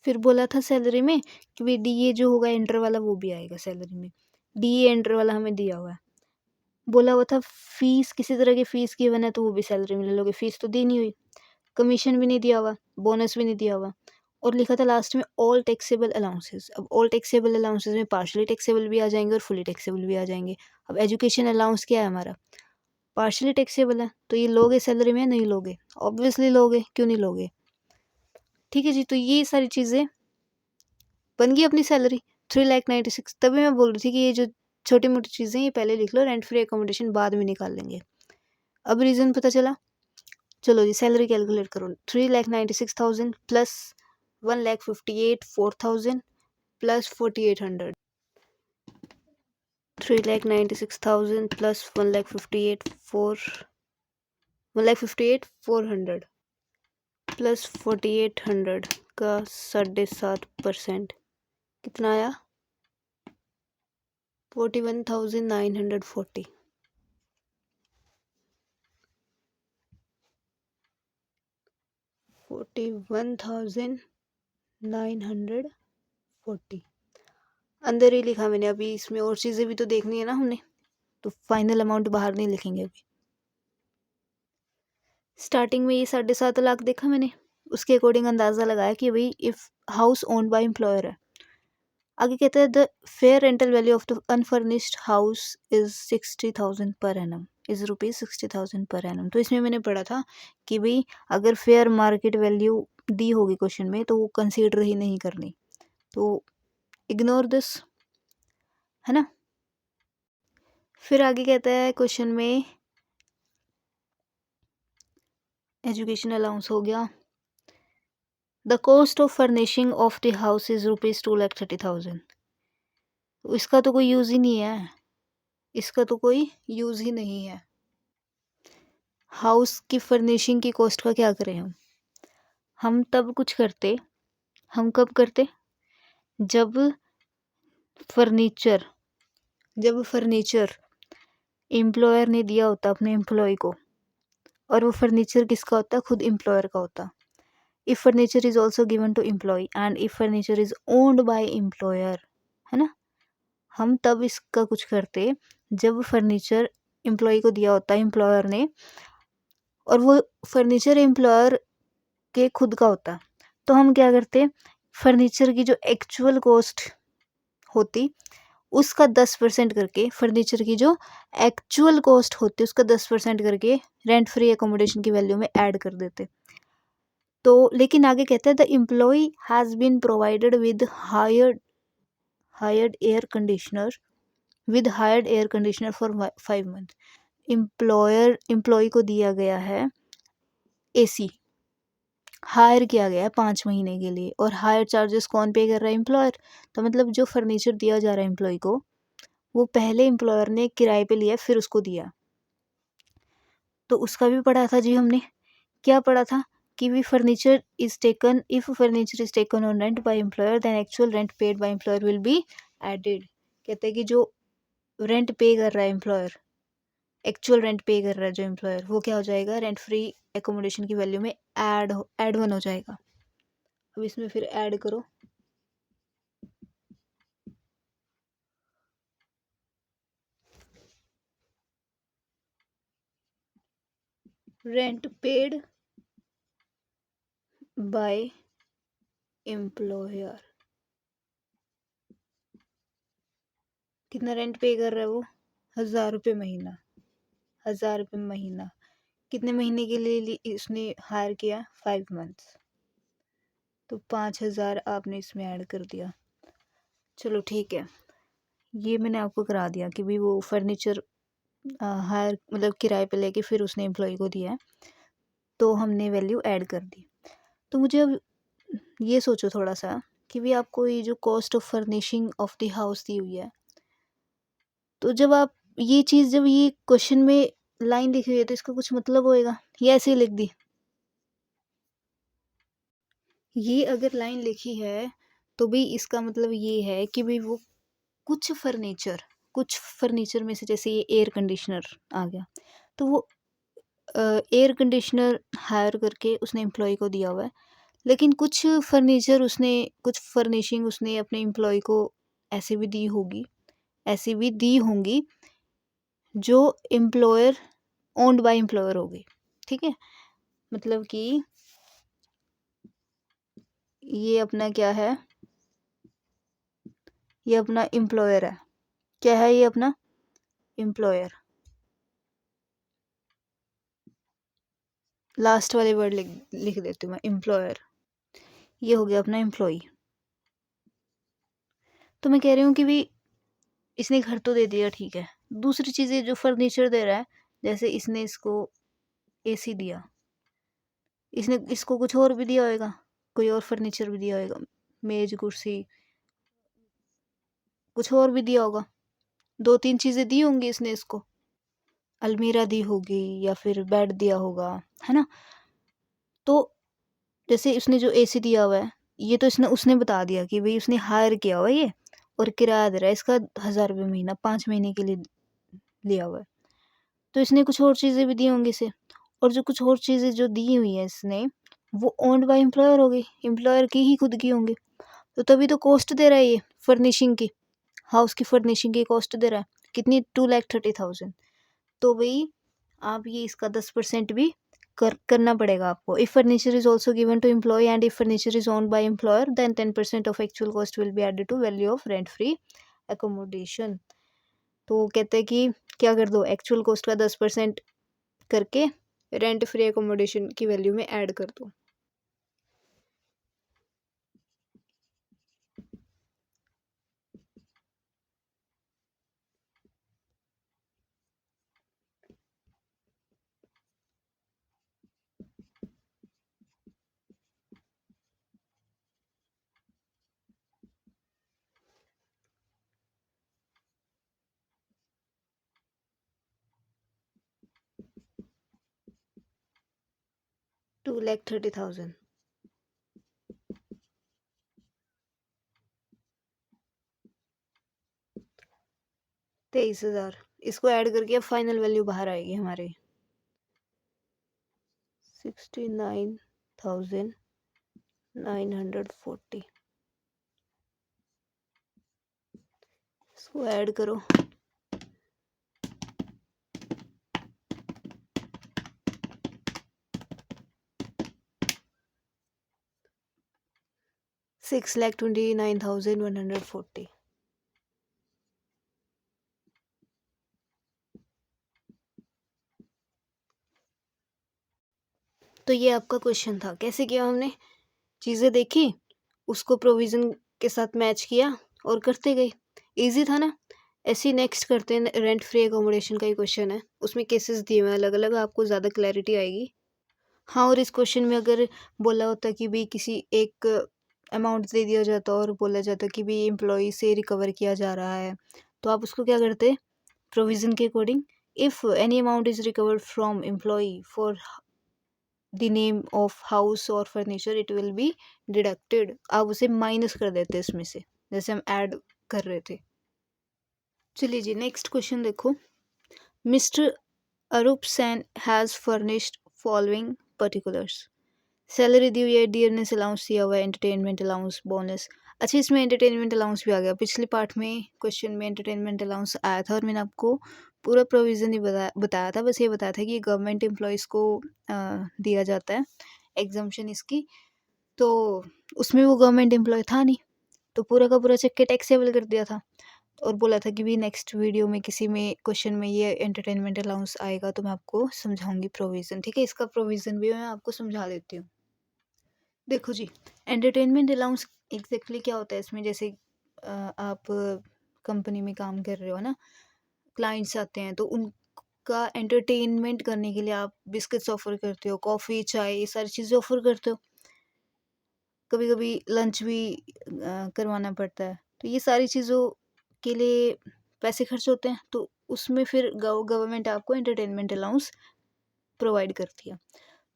फिर बोला था सैलरी में कि भाई डीए जो होगा एंटर वाला वो भी आएगा सैलरी में, डीए एंटर वाला हमें दिया हुआ है। बोला हुआ था फीस, किसी तरह की फीस गिवन है तो वो भी सैलरी में ले लोगे, फीस तो दी नहीं हुई, कमीशन भी नहीं दिया हुआ, बोनस भी नहीं दिया हुआ, और लिखा था लास्ट में ऑल टैक्सेबल अलाउंसेस। अब ऑल टैक्सेबल अलाउंसेस में पार्शली टैक्सेबल भी आ जाएंगे और फुली टैक्सेबल भी आ जाएंगे। अब एजुकेशन अलाउंस क्या है हमारा, पार्शली टैक्सेबल है, तो ये लोगे सैलरी में, नहीं लोगे, ऑब्वियसली लोगे, क्यों नहीं लोगे, ठीक है जी। तो ये सारी चीज़ें बन गई अपनी सैलरी 3,96,000। तभी मैं बोल रही थी कि ये जो छोटी मोटी चीज़ें ये पहले लिख लो, रेंट फ्री अकोमोडेशन बाद में निकाल लेंगे। अब रीज़न पता चला, चलो जी सैलरी कैलकुलेट करो। 3,96,000 प्लस 1,58,4,000 प्लस 4,800। 3,96,000 प्लस 1,58,400 प्लस 4,800 का 7.5% कितना आया, 41,940। 41,940 अंदर ही लिखा मैंने। अभी इसमें और चीज़ें भी तो देखनी है ना हमने, तो फाइनल अमाउंट बाहर नहीं लिखेंगे अभी। स्टार्टिंग में ये 7.5 लाख देखा मैंने, उसके अकॉर्डिंग अंदाज़ा लगाया कि भाई if house owned by employer है। आगे कहता है the fair rental value of the unfurnished house is 60,000 per annum, is ₹60,000 per annum. तो इसमें मैंने पढ़ा था कि भाई अगर फेयर मार्केट वैल्यू दी होगी क्वेश्चन में तो वो कंसीडर ही नहीं करनी, तो इग्नोर दिस, है ना। फिर आगे कहता है क्वेश्चन में, एजुकेशन अलाउंस हो गया, the cost of furnishing of the house is ₹2,30,000। इसका तो कोई यूज़ ही नहीं है, इसका तो कोई यूज़ ही नहीं है। हाउस की फर्निशिंग की कॉस्ट का क्या करें हम तब कुछ करते, हम कब करते, जब फर्नीचर एम्प्लॉयर ने दिया होता अपने एम्प्लॉय को, और वो फर्नीचर किसका होता, खुद एम्प्लॉयर का होता। If furniture is also given to employee and if furniture is owned by employer, है ना। हम तब इसका कुछ करते जब फर्नीचर एम्प्लॉय को दिया होता एम्प्लॉयर ने, और वो फर्नीचर एम्प्लॉयर के खुद का होता, तो हम क्या करते, फर्नीचर की जो एक्चुअल कॉस्ट होती उसका 10% करके, फर्नीचर की जो एक्चुअल कॉस्ट होती उसका 10% करके रेंट फ्री एकोमोडेशन की वैल्यू में ऐड कर देते। तो लेकिन आगे कहते हैं the employee has been provided with hired air conditioner for 5 month. Employee को दिया गया है एसी, हायर किया गया है 5 महीने के लिए, और हायर चार्जेस कौन पे कर रहा है, एम्प्लॉयर। तो मतलब जो फर्नीचर दिया जा रहा है एम्प्लॉय को, वो पहले एम्प्लॉयर ने किराए पे लिया फिर उसको दिया। तो उसका भी पढ़ा था जी हमने, क्या पढ़ा था कि we furniture is taken, if furniture is taken on rent by employer then actual rent paid by employer will be added. कहते हैं कि जो रेंट पे कर रहा है एम्प्लॉयर, एक्चुअल रेंट पे कर रहा है जो एम्प्लॉयर, वो क्या हो जाएगा, रेंट फ्री एकोमोडेशन की वैल्यू में ऐड वन हो जाएगा। अब इसमें फिर ऐड करो, रेंट पेड बाय एम्प्लॉयर, कितना रेंट पे कर रहा है वो, 1000 रुपये महीना, 1000 रुपये महीना। कितने महीने के लिए इसने हायर किया, 5 मंथ्स, तो 5000 आपने इसमें ऐड कर दिया। चलो ठीक है, ये मैंने आपको करा दिया कि भाई वो फर्नीचर हायर मतलब किराए पे लेके फिर उसने एम्प्लॉय को दिया है, तो हमने वैल्यू ऐड कर दी। तो मुझे अब ये सोचो थोड़ा सा कि भाई आपको ये जो cost of furnishing of the house दी हुई है, तो जब आप ये चीज़, जब ये क्वेश्चन में लाइन लिखी हुई है तो इसका कुछ मतलब होएगा, ये ऐसे ही लिख दी। ये अगर लाइन लिखी है तो भाई इसका मतलब ये है कि भाई वो कुछ फर्नीचर में से, जैसे ये एयर कंडीशनर आ गया, तो वो एयर कंडीशनर हायर करके उसने एम्प्लॉय को दिया हुआ है, लेकिन कुछ फर्निशिंग उसने अपने एम्प्लॉय को ऐसे भी दी होगी, ऐसी भी दी होंगी जो एम्प्लॉयर ओन्ड बाय एम्प्लॉयर होगी। ठीक है, मतलब कि ये अपना क्या है, ये अपना एम्प्लॉयर है, क्या है ये अपना एम्प्लॉयर, लास्ट वाले वर्ड लिख देती हूँ मैं, एम्प्लॉयर, ये हो गया अपना एम्प्लॉय। तो मैं कह रही हूँ कि भी इसने घर तो दे दिया, ठीक है, दूसरी चीज़ें जो फर्नीचर दे रहा है, जैसे इसने इसको एसी दिया, इसने इसको कुछ और भी दिया होगा, कोई और फर्नीचर भी दिया होगा, मेज कुर्सी, कुछ और भी दिया होगा, 2-3 चीज़ें दी होंगी इसने इसको, अलमीरा दी होगी या फिर बेड दिया होगा, है ना। तो जैसे उसने जो एसी दिया हुआ है, ये तो इसने उसने बता दिया कि भाई उसने हायर किया हुआ है ये, और किराया दे रहा है इसका 1000 रुपये महीना, 5 महीने के लिए लिया हुआ है, तो इसने कुछ और चीज़ें भी दी होंगी इसे, और जो कुछ और चीज़ें जो दी हुई हैं इसने, वो ओन्ड बाय एम्प्लॉयर हो गई, एम्प्लॉयर की ही खुद की होंगी, तो तभी तो कॉस्ट दे रहा है ये फर्निशिंग की, हाउस की फर्निशिंग की कॉस्ट दे रहा है, कितनी, 2,30,000। तो भाई आप ये इसका 10% भी करना पड़ेगा आपको। If furniture is also given to employee and if furniture is owned by employer then 10% of actual cost will be added to value of rent free accommodation. तो वो कहते हैं कि क्या कर दो, एक्चुअल कॉस्ट का 10% करके रेंट फ्री एकोमोडेशन की वैल्यू में ऐड कर दो। $2,30,000, 23,000, इसको ऐड करके अब फाइनल वैल्यू बाहर आएगी हमारी 69,940। इसको ऐड करो, 6,29,140। तो ये आपका क्वेश्चन था, कैसे किया हमने, चीज़ें देखी, उसको प्रोविज़न के साथ मैच किया और करते गए, ईज़ी था ना। ऐसे ही नेक्स्ट करते हैं, रेंट फ्री एकोमोडेशन का ही क्वेश्चन है, उसमें केसेस दिए हुए हैं अलग अलग, आपको ज़्यादा क्लैरिटी आएगी। हाँ, और इस क्वेश्चन में अगर बोला होता कि भाई किसी एक अमाउंट दे दिया जाता और बोला जाता कि भाई एम्प्लॉय से रिकवर किया जा रहा है, तो आप उसको क्या करते, प्रोविज़न के according, if any amount is recovered from employee for the name of house और furniture it will be deducted, आप उसे माइनस कर देते इसमें से, जैसे हम ऐड कर रहे थे। चलिए जी, नेक्स्ट क्वेश्चन देखो, Mister Arup Sen has furnished following particulars. Salary दी हुई है, डियरनेस अलाउंस दिया हुआ है, एंटरटेनमेंट अलाउंस, बोनस। अच्छा, इसमें एंटरटेनमेंट अलाउंस भी आ गया। पिछले पार्ट में क्वेश्चन में एंटरटेनमेंट अलाउंस आया था और मैंने आपको पूरा प्रोविज़न ही बताया था। बस ये बताया था कि ये गवर्नमेंट एम्प्लॉइज़ को दिया जाता है, एग्जम्पशन इसकी। तो उसमें वो गवर्नमेंट एम्प्लॉय था नहीं, तो पूरा का पूरा चेक के टैक्सेबल कर दिया था और बोला था कि भी नेक्स्ट वीडियो में किसी में क्वेश्चन में ये एंटरटेनमेंट अलाउंस आएगा तो मैं आपको समझाऊंगी प्रोविज़न। ठीक है, इसका प्रोविज़न भी मैं आपको समझा देती हूँ। देखो जी, एंटरटेनमेंट अलाउंस एग्जैक्टली क्या होता है इसमें। जैसे आप कंपनी में काम कर रहे हो ना, क्लाइंट्स आते हैं तो उनका एंटरटेनमेंट करने के लिए आप बिस्किट्स ऑफर करते हो, कॉफ़ी, चाय, ये सारी चीज़ें ऑफर करते हो। कभी कभी लंच भी करवाना पड़ता है। तो ये सारी चीज़ों के लिए पैसे खर्च होते हैं, तो उसमें फिर गवर्नमेंट आपको एंटरटेनमेंट अलाउंस प्रोवाइड करती है।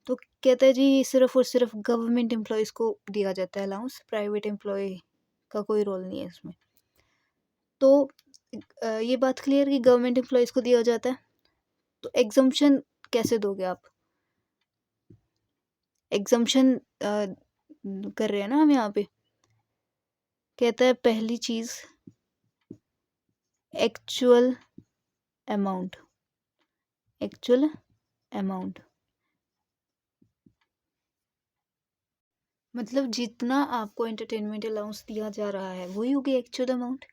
तो कहता है जी सिर्फ़ और सिर्फ़ गवर्नमेंट एम्प्लॉइज़ को दिया जाता है अलाउंस, प्राइवेट एम्प्लॉय का कोई रोल नहीं है इसमें। तो ये बात क्लियर कि गवर्नमेंट एम्प्लॉइज़ को दिया जाता है। तो एग्ज़म्पशन कैसे दोगे आप? एग्ज़म्पशन कर रहे हैं ना हम यहाँ पे। कहता है पहली चीज़ एक्चुअल अमाउंट, एक्चुअल अमाउंट मतलब जितना आपको एंटरटेनमेंट अलाउंस दिया जा रहा है वही होगी एक्चुअल अमाउंट।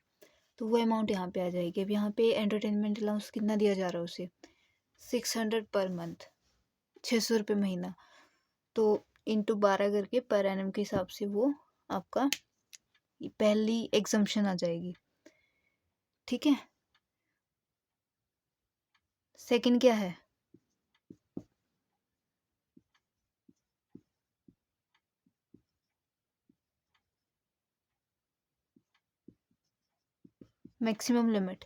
तो वो अमाउंट यहाँ पे आ जाएगी। अब यहाँ पे एंटरटेनमेंट अलाउंस कितना दिया जा रहा है उसे, 600 पर मंथ, 600 रुपये महीना। तो इंटू 12 करके पर एनम के हिसाब से वो आपका पहली एग्जम्पशन आ जाएगी। ठीक है, सेकंड क्या है? Maximum limit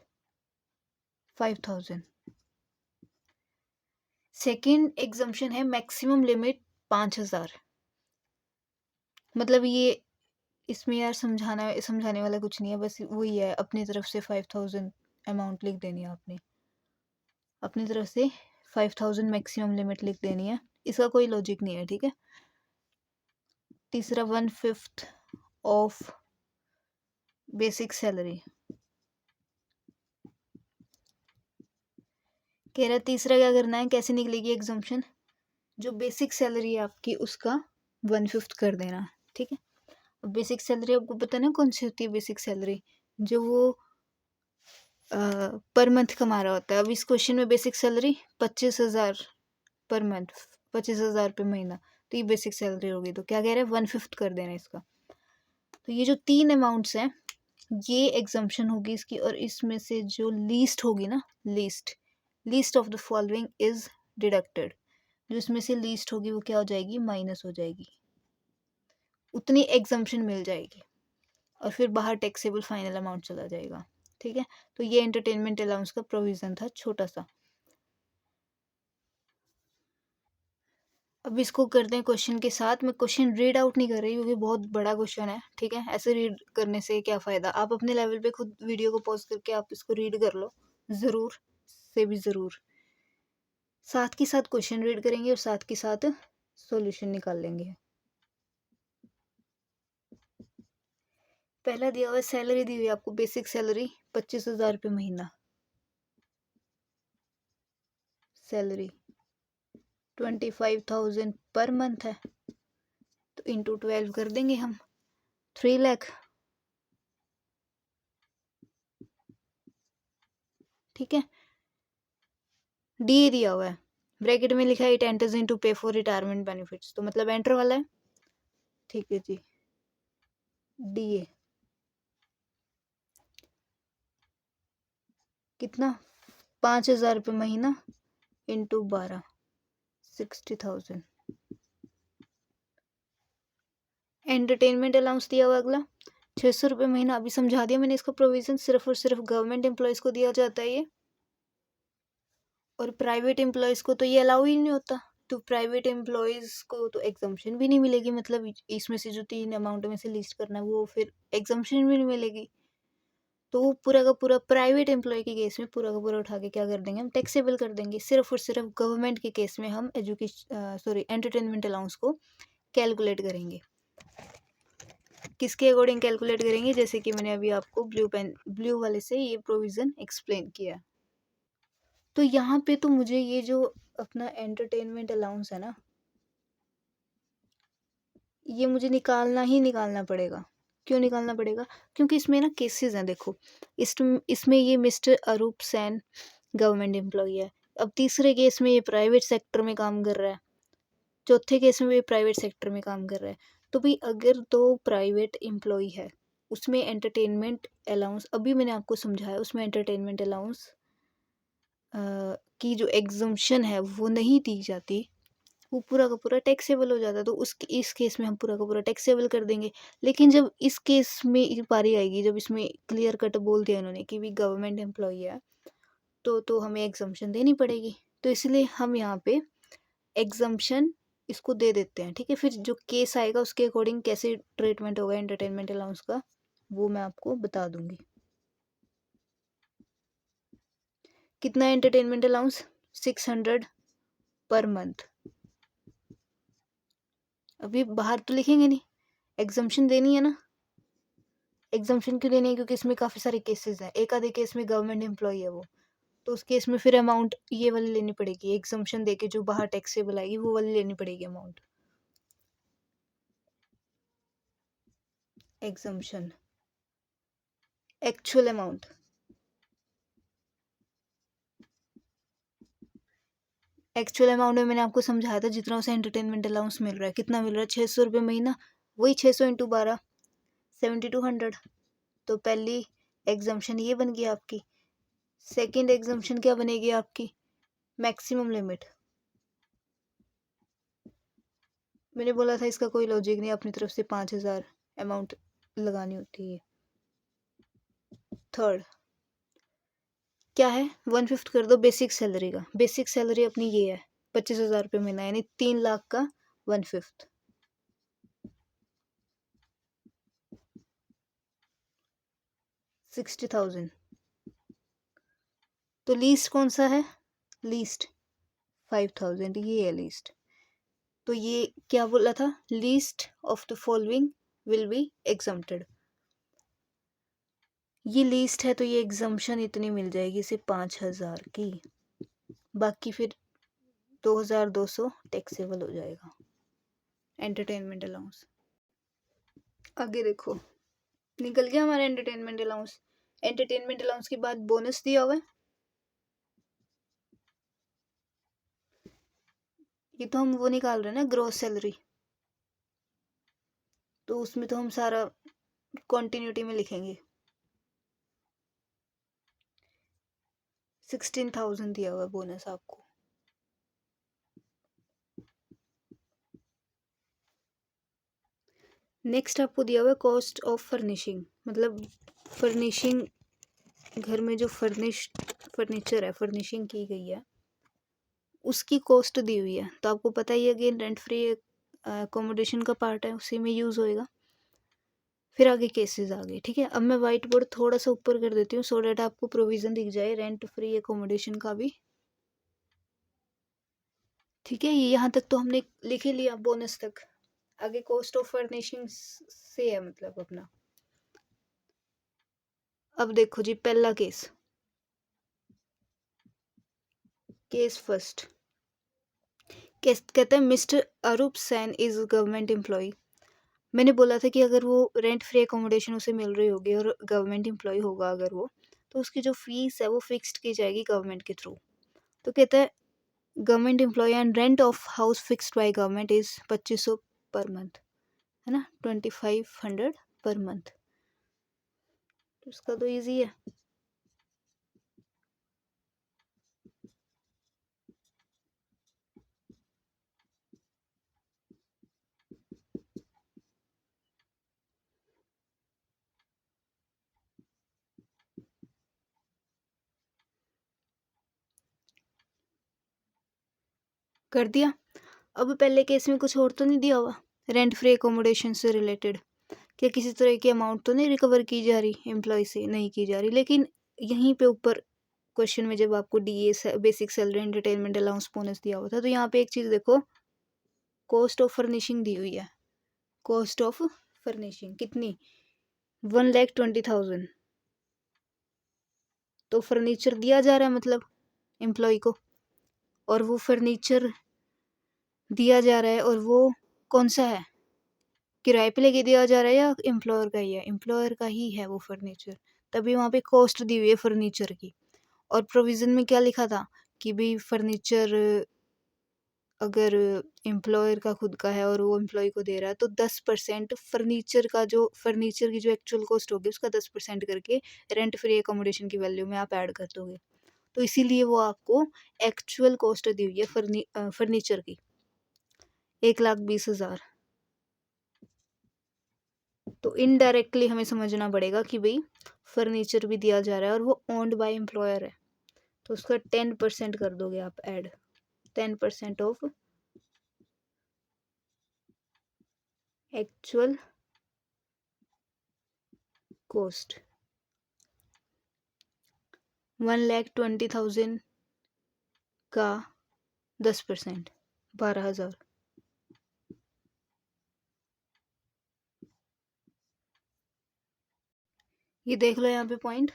5000। सेकंड एग्जम्पशन है मैक्सिमम लिमिट 5000। मतलब ये इसमें यार समझाने वाला कुछ नहीं है, बस वही है, अपनी तरफ से 5000 अमाउंट लिख देनी है आपने, अपनी तरफ से 5000 मैक्सिमम लिमिट लिख देनी है। इसका कोई लॉजिक नहीं है। ठीक है, तीसरा 1/5 ऑफ बेसिक सैलरी कह रहा है। तीसरा क्या करना है, कैसे निकलेगी एग्जम्पशन? जो बेसिक सैलरी है आपकी उसका 1/5 कर देना। ठीक है, अब बेसिक सैलरी आपको पता ना कौन सी होती है? बेसिक सैलरी जो वो पर मंथ कमा रहा होता है। अब इस क्वेश्चन में बेसिक सैलरी 25,000 पर मंथ, 25,000 रुपये महीना, तो ये बेसिक सैलरी होगी। तो क्या कह रहे हैं, 1/5 कर देना इसका। तो ये जो तीन अमाउंट्स हैं ये एग्जम्पशन होगी इसकी, और इसमें से जो लीस्ट होगी ना, least of the following is deducted. जो इसमें से लीस्ट होगी वो क्या हो जाएगी, माइनस हो जाएगी। उतनी एग्जम्पशन मिल जाएगी और फिर बाहर टैक्सेबल फाइनल अमाउंट चला जाएगा। ठीक है, तो ये एंटरटेनमेंट अलाउंस का प्रोविजन था छोटा सा। अब इसको करते हैं क्वेश्चन के साथ। मैं क्वेश्चन रीड आउट नहीं कर रही क्योंकि बहुत बड़ा क्वेश्चन है। ठीक है, ऐसे रीड करने से क्या फ़ायदा, आप अपने लेवल पे खुद वीडियो को पॉज करके आप इसको रीड कर लो, ज़रूर से भी ज़रूर। साथ के साथ क्वेश्चन रीड करेंगे और साथ के साथ सॉल्यूशन निकाल लेंगे। पहला दिया हुआ है, सैलरी दी हुई है आपको, बेसिक सैलरी 25,000 रुपये महीना। सैलरी 25,000 पर मंथ है, तो इंटू 12 कर देंगे हम, 3 लाख। ठीक है, डी दिया हुआ है, ब्रैकेट में लिखा है इट एंटर्स इनटू पे फॉर रिटायरमेंट बेनिफिट्स, तो मतलब एंटर वाला है। ठीक है जी, डी ए कितना, 5,000 रुपये महीना इंटू 12, 60,000। एंटरटेनमेंट अलाउंस दिया हुआ अगला 600 रुपये महीना। अभी समझा दिया मैंने इसका प्रोविजन, सिर्फ और सिर्फ गवर्नमेंट एम्प्लॉयज़ को दिया जाता है ये, और प्राइवेट एम्प्लॉयज़ को तो ये अलाउ ही नहीं होता। तो प्राइवेट एम्प्लॉयज़ को तो एग्जम्पशन भी नहीं मिलेगी, मतलब इसमें से जो तीन अमाउंट में से लिस्ट करना है वो फिर एग्जम्पशन भी नहीं मिलेगी। तो वो पूरा का पूरा प्राइवेट एम्प्लॉय के केस में पूरा का पूरा उठा के क्या कर देंगे, हम टैक्सेबल कर देंगे। सिर्फ और सिर्फ गवर्नमेंट के केस में हम एंटरटेनमेंट अलाउंस को कैलकुलेट करेंगे। किसके अकॉर्डिंग कैलकुलेट करेंगे, जैसे कि मैंने अभी आपको ब्लू वाले से ये प्रोविज़न एक्सप्लेन किया। तो यहाँ पे तो मुझे ये जो अपना एंटरटेनमेंट अलाउंस है ना, ये मुझे निकालना ही निकालना पड़ेगा। क्यों निकालना पड़ेगा? क्योंकि इसमें ना केसेस हैं, देखो इसमें ये mister Arup San government employee है। अब तीसरे केस में ये प्राइवेट सेक्टर में काम कर रहा है, चौथे केस में ये प्राइवेट सेक्टर में काम कर रहा है। तो भाई अगर दो प्राइवेट एम्प्लॉई है, उसमें एंटरटेनमेंट अलाउंस, अभी मैंने आपको समझाया, उसमें एंटरटेनमेंट अलाउंस की जो एग्जम्पशन है वो नहीं दी जाती, वो पूरा का पूरा टैक्सेबल हो जाता है। तो इस केस में हम पूरा का पूरा टैक्सेबल कर देंगे। लेकिन जब इस केस में ये पारी आएगी, जब इसमें क्लियर कट बोल दिया इन्होंने कि भी गवर्नमेंट एम्प्लॉई है, तो हमें एग्जम्पशन देनी पड़ेगी। तो इसलिए हम यहाँ पे एग्जम्पशन इसको दे देते हैं, ठीक है। फिर जो केस आएगा उसके अकॉर्डिंग कैसे ट्रीटमेंट होगा एंटरटेनमेंट अलाउंस का, वो मैं आपको बता दूंगी। कितना एंटरटेनमेंट अलाउंस? 600 per month. अभी बाहर तो लिखेंगे नहीं, एग्जम्पशन देनी है ना। एग्जम्पशन क्यों देनी है? क्योंकि इसमें काफ़ी सारे केसेस हैं, एक आधे केस में गवर्नमेंट एम्प्लॉई है वो, तो उस केस में फिर अमाउंट ये वाली लेनी पड़ेगी, एग्जम्पशन देके जो बाहर टैक्सेबल आएगी वो वाली लेनी पड़ेगी amount. Exemption actual amount, actual amount में मैंने आपको समझाया था, जितना उसे एंटरटेनमेंट अलाउंस मिल रहा है, कितना मिल रहा है? 600 रुपये महीना। वही 600 इंटू 12, 7200। तो पहली एग्जम्पशन ये बन गई आपकी। सेकंड एग्जम्पशन क्या बनेगी आपकी? Maximum limit. मैंने बोला था इसका कोई लॉजिक नहीं, अपनी तरफ से 5000 अमाउंट लगानी होती है। थर्ड क्या है? 1/5 कर दो बेसिक सैलरी का। बेसिक सैलरी अपनी ये है 25,000 रुपये महीना, यानी 3 लाख का 1/5, 60,000। तो लीस्ट कौन सा है? लीस्ट 5,000, ये है लीस्ट। तो ये क्या बोला था? Least of the following will be exempted. ये लीस्ट है तो ये एग्जम्पशन इतनी मिल जाएगी इसे 5,000 की, बाकी फिर 2,200 टैक्सेबल हो जाएगा एंटरटेनमेंट अलाउंस। आगे देखो, निकल गया हमारा एंटरटेनमेंट अलाउंस। एंटरटेनमेंट अलाउंस के बाद बोनस दिया हुआ है, ये तो हम वो निकाल रहे हैं ना, ग्रॉस सैलरी। तो उसमें तो हम सारा कॉन्टिन्यूटी में लिखेंगे। 16,000 दिया हुआ बोनस आपको। नेक्स्ट आपको दिया हुआ है कॉस्ट ऑफ फर्निशिंग, मतलब फर्निशिंग, घर में जो फर्नीचर है, फर्निशिंग की गई है, उसकी कॉस्ट दी हुई है। तो आपको पता ही है, अगेन रेंट फ्री अकोमोडेशन का पार्ट है, उसी में यूज़ होएगा। फिर आगे केसेस आ गए, ठीक है। अब मैं वाइट बोर्ड थोड़ा सा ऊपर कर देती हूँ सो डैट आपको प्रोविज़न दिख जाए रेंट फ्री अकोमोडेशन का भी, ठीक है। ये यहाँ तक तो हमने लिख ही लिया, बोनस तक। आगे कॉस्ट ऑफ फर्निशिंग से है मतलब अपना। अब देखो जी, पहला केस, केस फर्स्ट। केस कहते हैं Mister Arup Sen is government employee. मैंने बोला था कि अगर वो रेंट फ्री अकोमोडेशन उसे मिल रही होगी और गवर्नमेंट एम्प्लॉय होगा अगर वो, तो उसकी जो फीस है वो फिक्स्ड की जाएगी गवर्नमेंट के थ्रू। तो कहता है government employee and rent of house fixed by government is 2500 per month, है ना, 2500 पर मंथ। तो उसका तो ईजी है। कर दिया। अब पहले केस में कुछ और तो नहीं दिया हुआ रेंट फ्री अकोमोडेशन से रिलेटेड, क्या किसी तरह की अमाउंट तो नहीं रिकवर की जा रही एम्प्लॉय से? नहीं की जा रही। लेकिन यहीं पे ऊपर क्वेश्चन में जब आपको DA basic salary entertainment allowance bonus दिया हुआ था, तो यहाँ पे एक चीज़ देखो, कॉस्ट ऑफ फर्निशिंग दी हुई है। कॉस्ट ऑफ फर्निशिंग कितनी? 1,20,000। तो फर्नीचर दिया जा रहा है मतलब एम्प्लॉय को, और वो फर्नीचर दिया जा रहा है, और वो कौन सा है? किराए पे लेके दिया जा रहा है या एम्प्लॉयर का ही है? एम्प्लॉयर का ही है वो फर्नीचर, तभी वहाँ पे कॉस्ट दी हुई है फर्नीचर की। और प्रोविज़न में क्या लिखा था कि भाई फर्नीचर अगर एम्प्लॉयर का खुद का है और वो एम्प्लॉय को दे रहा है, तो 10% फर्नीचर का, जो फर्नीचर की जो एक्चुअल कॉस्ट होगी उसका 10% करके रेंट फ्री अकोमोडेशन की वैल्यू में आप ऐड कर दोगे। तो इसीलिए वो आपको एक्चुअल कॉस्ट दी हुई है फर्नीचर की 1,20,000। तो इनडायरेक्टली हमें समझना पड़ेगा कि भाई फर्नीचर भी दिया जा रहा है और वो ओन्ड बाय एम्प्लॉयर है, तो उसका 10% कर दोगे आप ऐड। 10% of actual cost. 1,20,000 का 10%, 12,000। ये देख लो यहाँ पे पॉइंट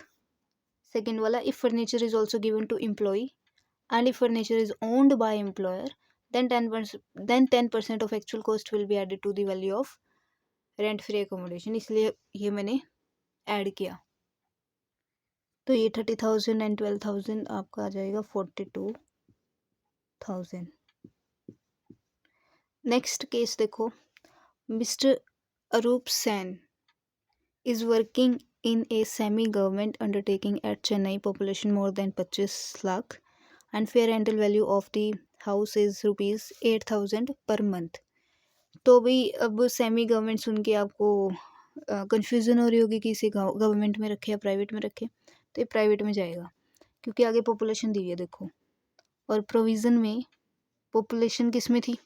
सेकेंड वाला, if furniture is also given to employee and if furniture is owned by employer, then 10% of actual cost will be added to the value of rent free accommodation। इसलिए ये मैंने ऐड किया। तो ये 30,000 एंड 12,000 आपका आ जाएगा 42,000। नेक्स्ट केस देखो, mister Arup Sen is working in a semi government undertaking at Chennai, population more than 25 lakh and fair rental value of the house is rupees 8,000 per month। तो भाई अब सेमी गवर्नमेंट सुन के आपको कन्फ्यूज़न हो रही होगी कि इसे गवर्नमेंट में रखे या प्राइवेट में रखे। तो ये प्राइवेट में जाएगा, क्योंकि आगे पॉपुलेशन दी है देखो, और प्रोविज़न में पॉपुलेशन किस में थी?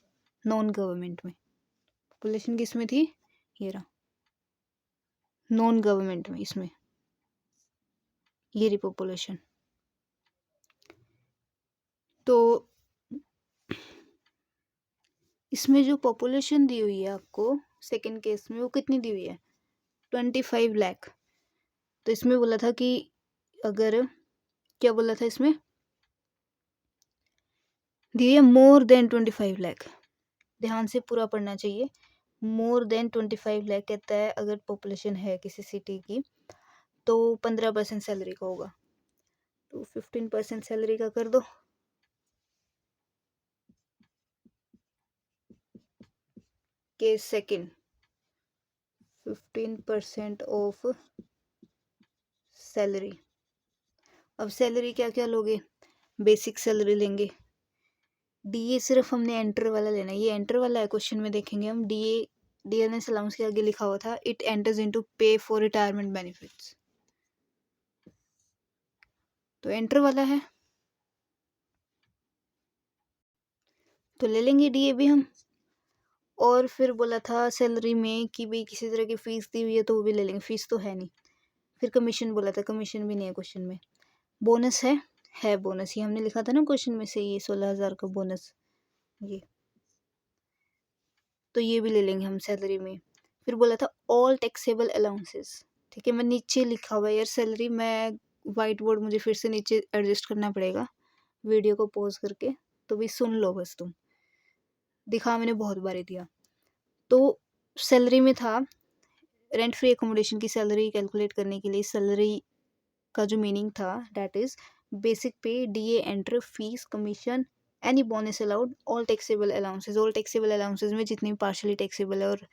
नॉन गवर्नमेंट में। पॉपुलेशन किस में थी? ये रहा, नॉन गवर्नमेंट में। इसमें ये रही पॉपुलेशन। तो इसमें जो पॉपुलेशन दी हुई है आपको सेकंड केस में, वो कितनी दी हुई है? 25 लाख। तो इसमें बोला था कि अगर, क्या बोला था इसमें? दी है मोर देन 25 लाख। ध्यान से पूरा पढ़ना चाहिए। मोर देन 25 लाख कहता है अगर पॉपुलेशन है किसी सिटी की, तो 15% सैलरी का होगा। तो 15% सैलरी का कर दो। Case second, 15% of salary. अब सैलरी क्या क्या लोगे? बेसिक सैलरी लेंगे। डीए सिर्फ हमने एंटर वाला लेना है, ये एंटर वाला है। क्वेश्चन में देखेंगे हम डीए, डीएनएस अलाउंस के आगे लिखा हुआ था इट एंटर्स इनटू पे फॉर रिटायरमेंट बेनिफिट्स, तो एंटर वाला है, तो ले लेंगे डीए भी हम। और फिर बोला था सैलरी में कि भाई किसी तरह की फीस दी हुई है तो वो भी ले लेंगे, फीस तो है नहीं। फिर कमीशन बोला था, कमीशन भी नहीं है क्वेश्चन में। बोनस है बोनस, ये हमने लिखा था ना क्वेश्चन में से, ये 16,000 का बोनस, ये तो ये भी ले लेंगे हम सैलरी में। फिर बोला था ऑल टैक्सेबल अलाउंसेस, ठीक है। मैं नीचे लिखा हुआ है यार सैलरी, मैं वाइट बोर्ड मुझे फिर से नीचे एडजस्ट करना पड़ेगा वीडियो को पॉज करके, तो भी सुन लो बस तुम, दिखा मैंने बहुत बारी दिया। तो सैलरी में था रेंट फ्री एकोमोडेशन की सैलरी कैलकुलेट करने के लिए, सैलरी का जो मीनिंग था डैट इज़ बेसिक पे, DA enter, fees, commission, any bonus allowed, all taxable allowances. All taxable allowances में जितनी पार्शली टैक्सेबल है और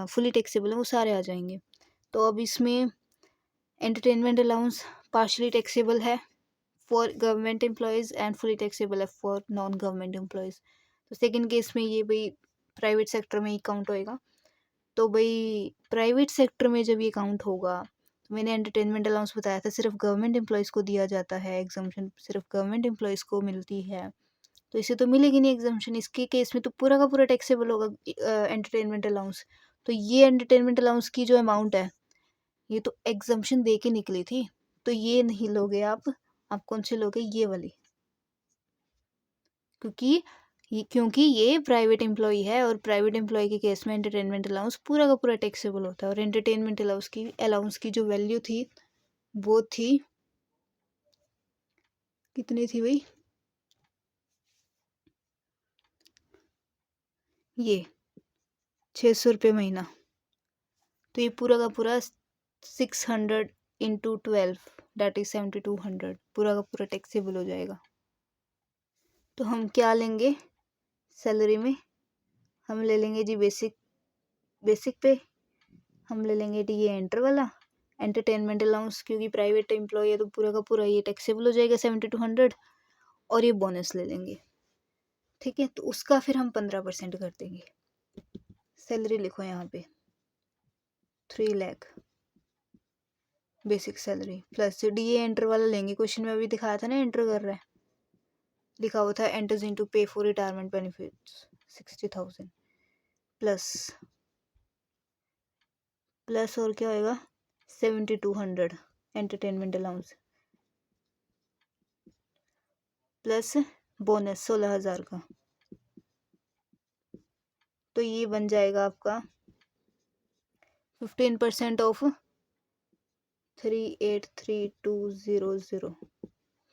फुली टैक्सेबल है वो सारे आ जाएंगे। तो अब इसमें एंटरटेनमेंट अलाउंस पार्शली टैक्सेबल है for government employees and fully taxable है फॉर नॉन गवर्नमेंट एम्प्लॉयज़। तो सेकेंड केस में ये भाई प्राइवेट सेक्टर में ही काउंट होएगा। तो भाई प्राइवेट सेक्टर में जब ये काउंट होगा, तो मैंने एंटरटेनमेंट अलाउंस बताया था सिर्फ गवर्नमेंट एम्प्लॉयज़ को दिया जाता है, एग्जामेशन सिर्फ गवर्नमेंट एम्प्लॉयज़ को मिलती है, तो इसे तो मिलेगी नहीं एग्जामेशन। इसके केस में तो पूरा का पूरा टैक्सेबल होगा एंटरटेनमेंट अलाउंस। तो ये एंटरटेनमेंट अलाउंस की जो अमाउंट है ये तो एग्जम्पशन दे के निकली थी, तो ये नहीं लोगे आप कौन से लोगे, ये वाली, क्योंकि ये प्राइवेट एम्प्लॉय है और प्राइवेट एम्प्लॉय के केस में एंटरटेनमेंट अलाउंस पूरा का पूरा टैक्सेबल होता है। और एंटरटेनमेंट अलाउंस की जो वैल्यू थी वो थी कितनी थी भाई, ये 600 रुपये महीना। तो ये पूरा का पूरा 600 इंटू 12 दैट इज 7200 पूरा का पूरा टैक्सेबल हो जाएगा। तो हम क्या लेंगे सैलरी में, हम ले लेंगे जी बेसिक पे, हम ले लेंगे जी ये एंटर वाला एंटरटेनमेंट अलाउंस, क्योंकि प्राइवेट एम्प्लॉय है तो पूरा का पूरा ये टैक्सेबल हो जाएगा 7200, और ये बोनस ले लेंगे। ठीक है, तो उसका फिर हम 15% कर देंगे। सैलरी लिखो यहाँ पे 3 lakh basic salary plus DA enter वाला लेंगे, क्वेश्चन में अभी दिखाया था ना एंटर कर रहा है, लिखा हुआ था एंटर्स इनटू पे फॉर रिटायरमेंट बेनिफिट्स 60,000 प्लस और क्या होएगा 7200 एंटरटेनमेंट अलाउंस प्लस बोनस 16,000 का, तो ये बन जाएगा आपका 15% ऑफ 383,200।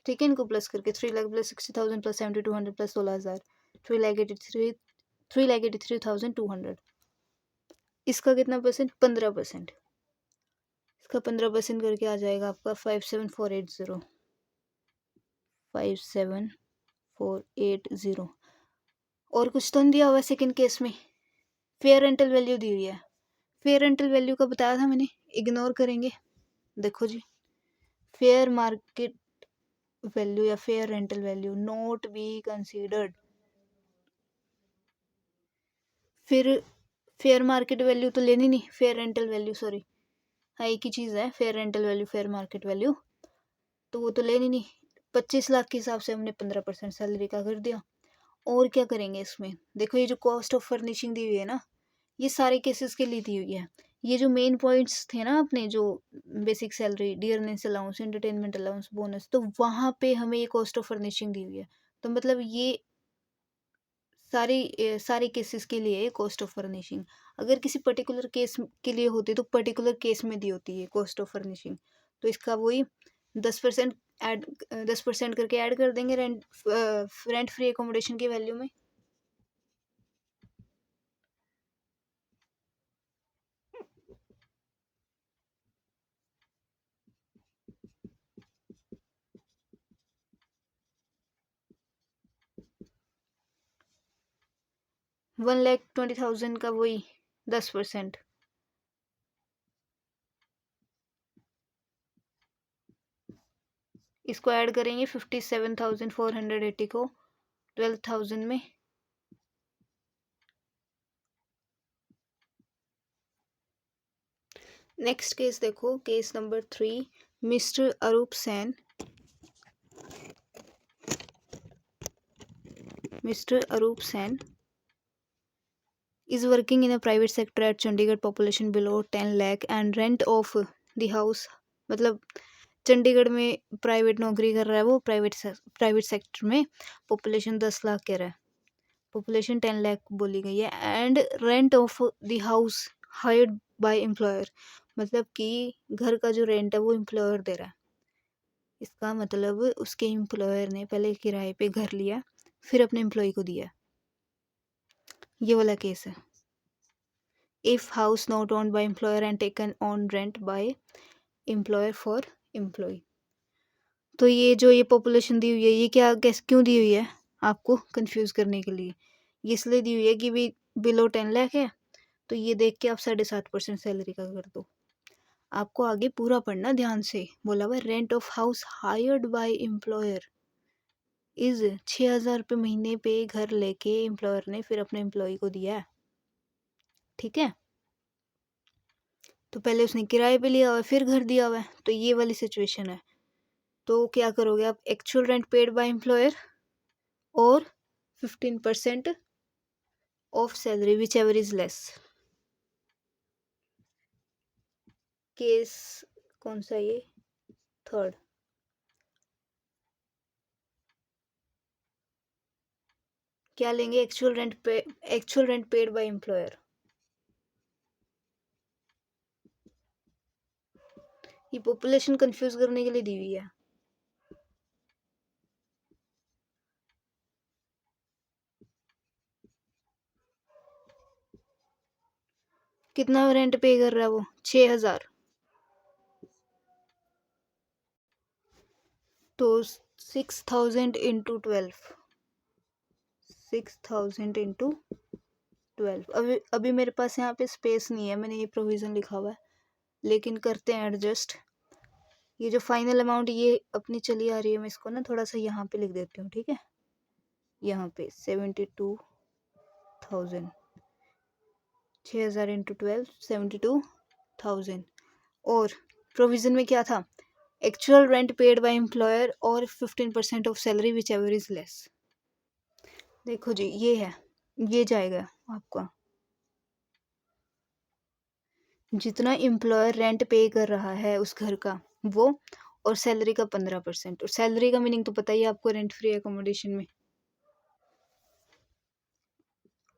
ठीक है, इनको प्लस करके 3 लाख प्लस 60,000 प्लस 7200 प्लस 16,000 3,83,200। इसका कितना परसेंट 15%, इसका 15% करके आ जाएगा आपका 57480 57480। और कुछ तो नहीं दिया हुआ सेकंड केस में, फेयर रेंटल वैल्यू दी हुई है। फेयर रेंटल वैल्यू का बताया था मैंने, इग्नोर करेंगे। देखो जी फेयर मार्केट वैल्यू या fair rental value not be considered. फिर फेयर मार्केट वैल्यू तो लेनी नहीं, फेयर रेंटल वैल्यू सॉरी हाँ एक ही चीज़ है, fair rental value fair market value, तो वो तो लेनी नहीं। 25 लाख के हिसाब से हमने 15% सैलरी का कर दिया। और क्या करेंगे इसमें, देखो ये जो कॉस्ट ऑफ फर्निशिंग दी हुई है ना, ये सारे केसेस के लिए दी हुई है। ये जो मेन पॉइंट्स थे ना अपने, जो basic salary, dearness allowance, entertainment allowance, bonus, तो वहाँ पे हमें ये कॉस्ट ऑफ फर्निशिंग दी हुई है। तो मतलब ये सारे केसेस के लिए कॉस्ट ऑफ फर्निशिंग, अगर किसी पर्टिकुलर केस के लिए होती तो पर्टिकुलर केस में दी होती है कॉस्ट ऑफ फर्निशिंग। तो इसका वही 10% ऐड 10% करके ऐड कर देंगे रेंट फ्री एकोमोडेशन की वैल्यू में। $1,20,000 का वही 10%, इसको ऐड करेंगे 57,480 को 12,000 में। नेक्स्ट केस देखो, case number 3, mister Arup Sen is working in a private sector at Chandigarh, population below 10 lakh and rent of the house, मतलब चंडीगढ़ में प्राइवेट नौकरी कर रहा है वो, प्राइवेट सेक्टर में, पॉपुलेशन 10 लाख कह रहा है, पॉपुलेशन 10 लाख बोली गई है, and rent of the house hired by employer, मतलब कि घर का जो रेंट है वो एम्प्लॉयर दे रहा है। इसका मतलब उसके एम्प्लॉयर ने पहले किराए पे घर लिया फिर अपने एम्प्लॉय को दिया, ये वाला केस है। If house not owned by employer and taken on rent by employer for employee. तो ये जो ये पॉपुलेशन दी हुई है, ये क्या कैसे क्यों दी हुई है, आपको कंफ्यूज करने के लिए। ये इसलिए दी हुई है कि भी बिलो 10 लाख है, तो ये देख के आप 7.5% सैलरी का कर दो। आपको आगे पूरा पढ़ना ध्यान से, बोला हुआ rent of house hired by employer is 6,000 रुपये महीने पे घर लेके एम्प्लॉयर ने फिर अपने एम्प्लॉय को दिया है। ठीक है, तो पहले उसने किराए पे लिया हुआ है फिर घर दिया हुआ है, तो ये वाली सिचुएशन है। तो क्या करोगे आप, actual rent paid by employer और 15% of salary which ever is less. Case कौन सा ये, थर्ड। क्या लेंगे, actual rent paid by employer. ये पॉपुलेशन कंफ्यूज करने के लिए दी हुई है। कितना रेंट पे कर रहा है वो, 6,000। तो 6,000 इंटू 12, 6,000 इंटू 12। अभी मेरे पास यहाँ पे स्पेस नहीं है, मैंने ये प्रोविज़न लिखा हुआ है, लेकिन करते हैं एडजस्ट। ये जो फाइनल अमाउंट ये अपनी चली आ रही है, मैं इसको ना थोड़ा सा यहाँ पे लिख देती हूँ, ठीक है। यहाँ पे 72,000, 6,000 इंटू 12, 72,000। और प्रोविज़न में क्या था, actual rent paid by employer और 15% of salary which ever is less. देखो जी, ये है, ये जाएगा आपका, जितना एम्प्लॉयर रेंट पे कर रहा है उस घर का वो, और सैलरी का 15%। और सैलरी का मीनिंग तो पता ही है आपको, रेंट फ्री एकोमोडेशन में।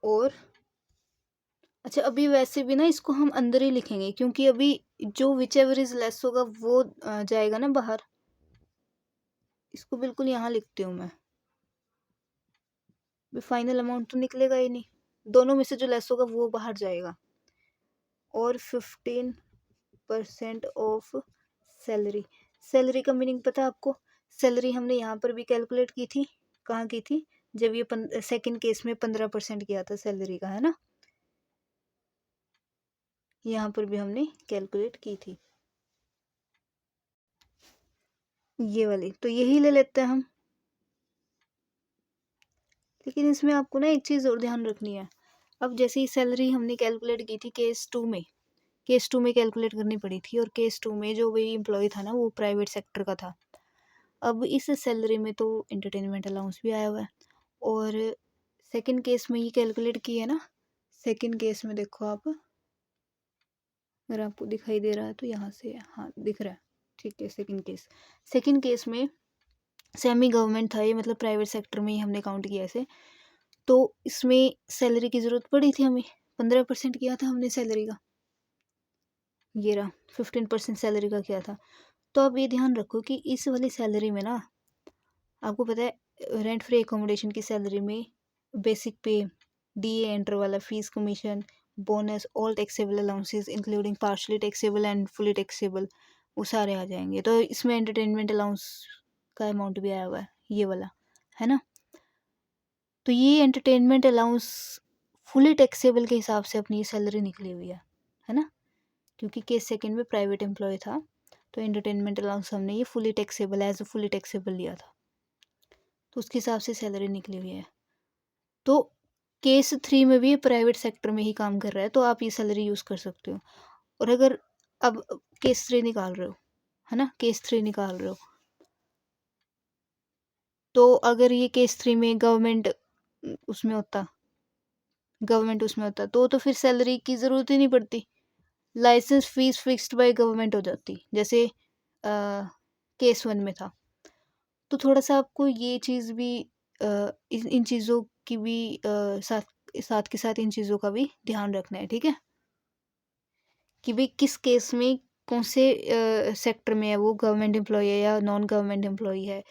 और अच्छा, अभी वैसे भी ना इसको हम अंदर ही लिखेंगे, क्योंकि अभी जो विच एवर इज लेस होगा वो जाएगा ना बाहर। इसको बिल्कुल यहाँ लिखती हूँ मैं, फाइनल अमाउंट तो निकलेगा ही नहीं, दोनों में से जो लेस होगा वो बाहर जाएगा। और 15% ऑफ सैलरी। सैलरी का मीनिंग पता है आपको, सैलरी हमने यहाँ पर भी कैलकुलेट की थी, कहाँ की थी, जब ये सेकंड केस में 15% किया था सैलरी का, है ना। यहाँ पर भी हमने कैलकुलेट की थी ये वाली, तो यही ले लेते हैं हम। लेकिन इसमें आपको ना एक चीज़ और ध्यान रखनी है। अब जैसे ही सैलरी हमने कैलकुलेट की थी केस टू में कैलकुलेट करनी पड़ी थी, और केस टू में जो वही एम्प्लॉय था ना वो प्राइवेट सेक्टर का था। अब इस सैलरी में तो इंटरटेनमेंट अलाउंस भी आया हुआ है, और सेकंड केस में ये कैलकुलेट की है ना। सेकंड केस में देखो आप, अगर आपको दिखाई दे रहा है तो यहाँ से, हाँ दिख रहा है, ठीक है। सेकंड केस में सेमी गवर्नमेंट था ये, मतलब प्राइवेट सेक्टर में ही हमने काउंट किया इसे। तो इसमें सैलरी की ज़रूरत पड़ी थी हमें, 15% किया था हमने सैलरी का, ये रहा 15% सैलरी का किया था। तो आप ये ध्यान रखो कि इस वाली सैलरी में ना, आपको पता है रेंट फ्री एकोमोडेशन की सैलरी में बेसिक पे, डीए एंटर वाला, fees commission, bonus, all taxable allowances including partially taxable and fully taxable, वो सारे आ जाएंगे। तो इसमें एंटरटेनमेंट अलाउंस का अमाउंट भी आया हुआ है, ये वाला, है ना। तो ये एंटरटेनमेंट अलाउंस फुली टैक्सेबल के हिसाब से अपनी सैलरी निकली हुई है ना। क्योंकि केस सेकंड में प्राइवेट एम्प्लॉय था, तो एंटरटेनमेंट अलाउंस हमने ये fully taxable, as a fully taxable लिया था, तो उसके हिसाब से सैलरी निकली हुई है। तो केस थ्री में भी प्राइवेट सेक्टर में ही काम कर रहा है, तो आप ये सैलरी यूज़ कर सकते हो। और अगर अब केस थ्री निकाल रहे हो, है ना, केस थ्री निकाल रहे हो, तो अगर ये केस थ्री में गवर्नमेंट उसमें होता तो फिर सैलरी की ज़रूरत ही नहीं पड़ती, licence fee fixed by government हो जाती, जैसे केस वन में था। तो थोड़ा सा आपको ये चीज़ भी इन चीज़ों की भी साथ साथ के साथ इन चीज़ों का भी ध्यान रखना है, ठीक है। कि भाई किस केस में कौन से सेक्टर में है वो, गवर्नमेंट एम्प्लॉय है या नॉन गवर्नमेंट एम्प्लॉय है,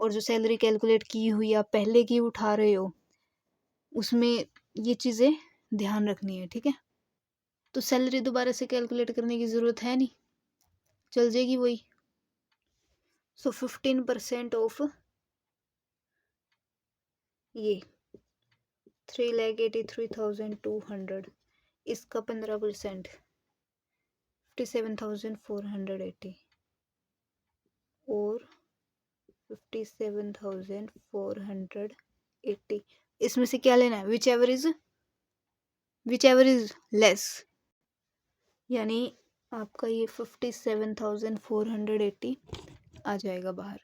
और जो सैलरी कैलकुलेट की हुई आप पहले की उठा रहे हो, उसमें ये चीज़ें ध्यान रखनी है, ठीक है। तो सैलरी दोबारा से कैलकुलेट करने की ज़रूरत है नहीं, चल जाएगी वही। सो 15% ऑफ ये 3,83,200, इसका 15% 57,480, और 57,480, इसमें से क्या लेना है, विच एवर इज लेस, यानी आपका ये 57,480 आ जाएगा बाहर।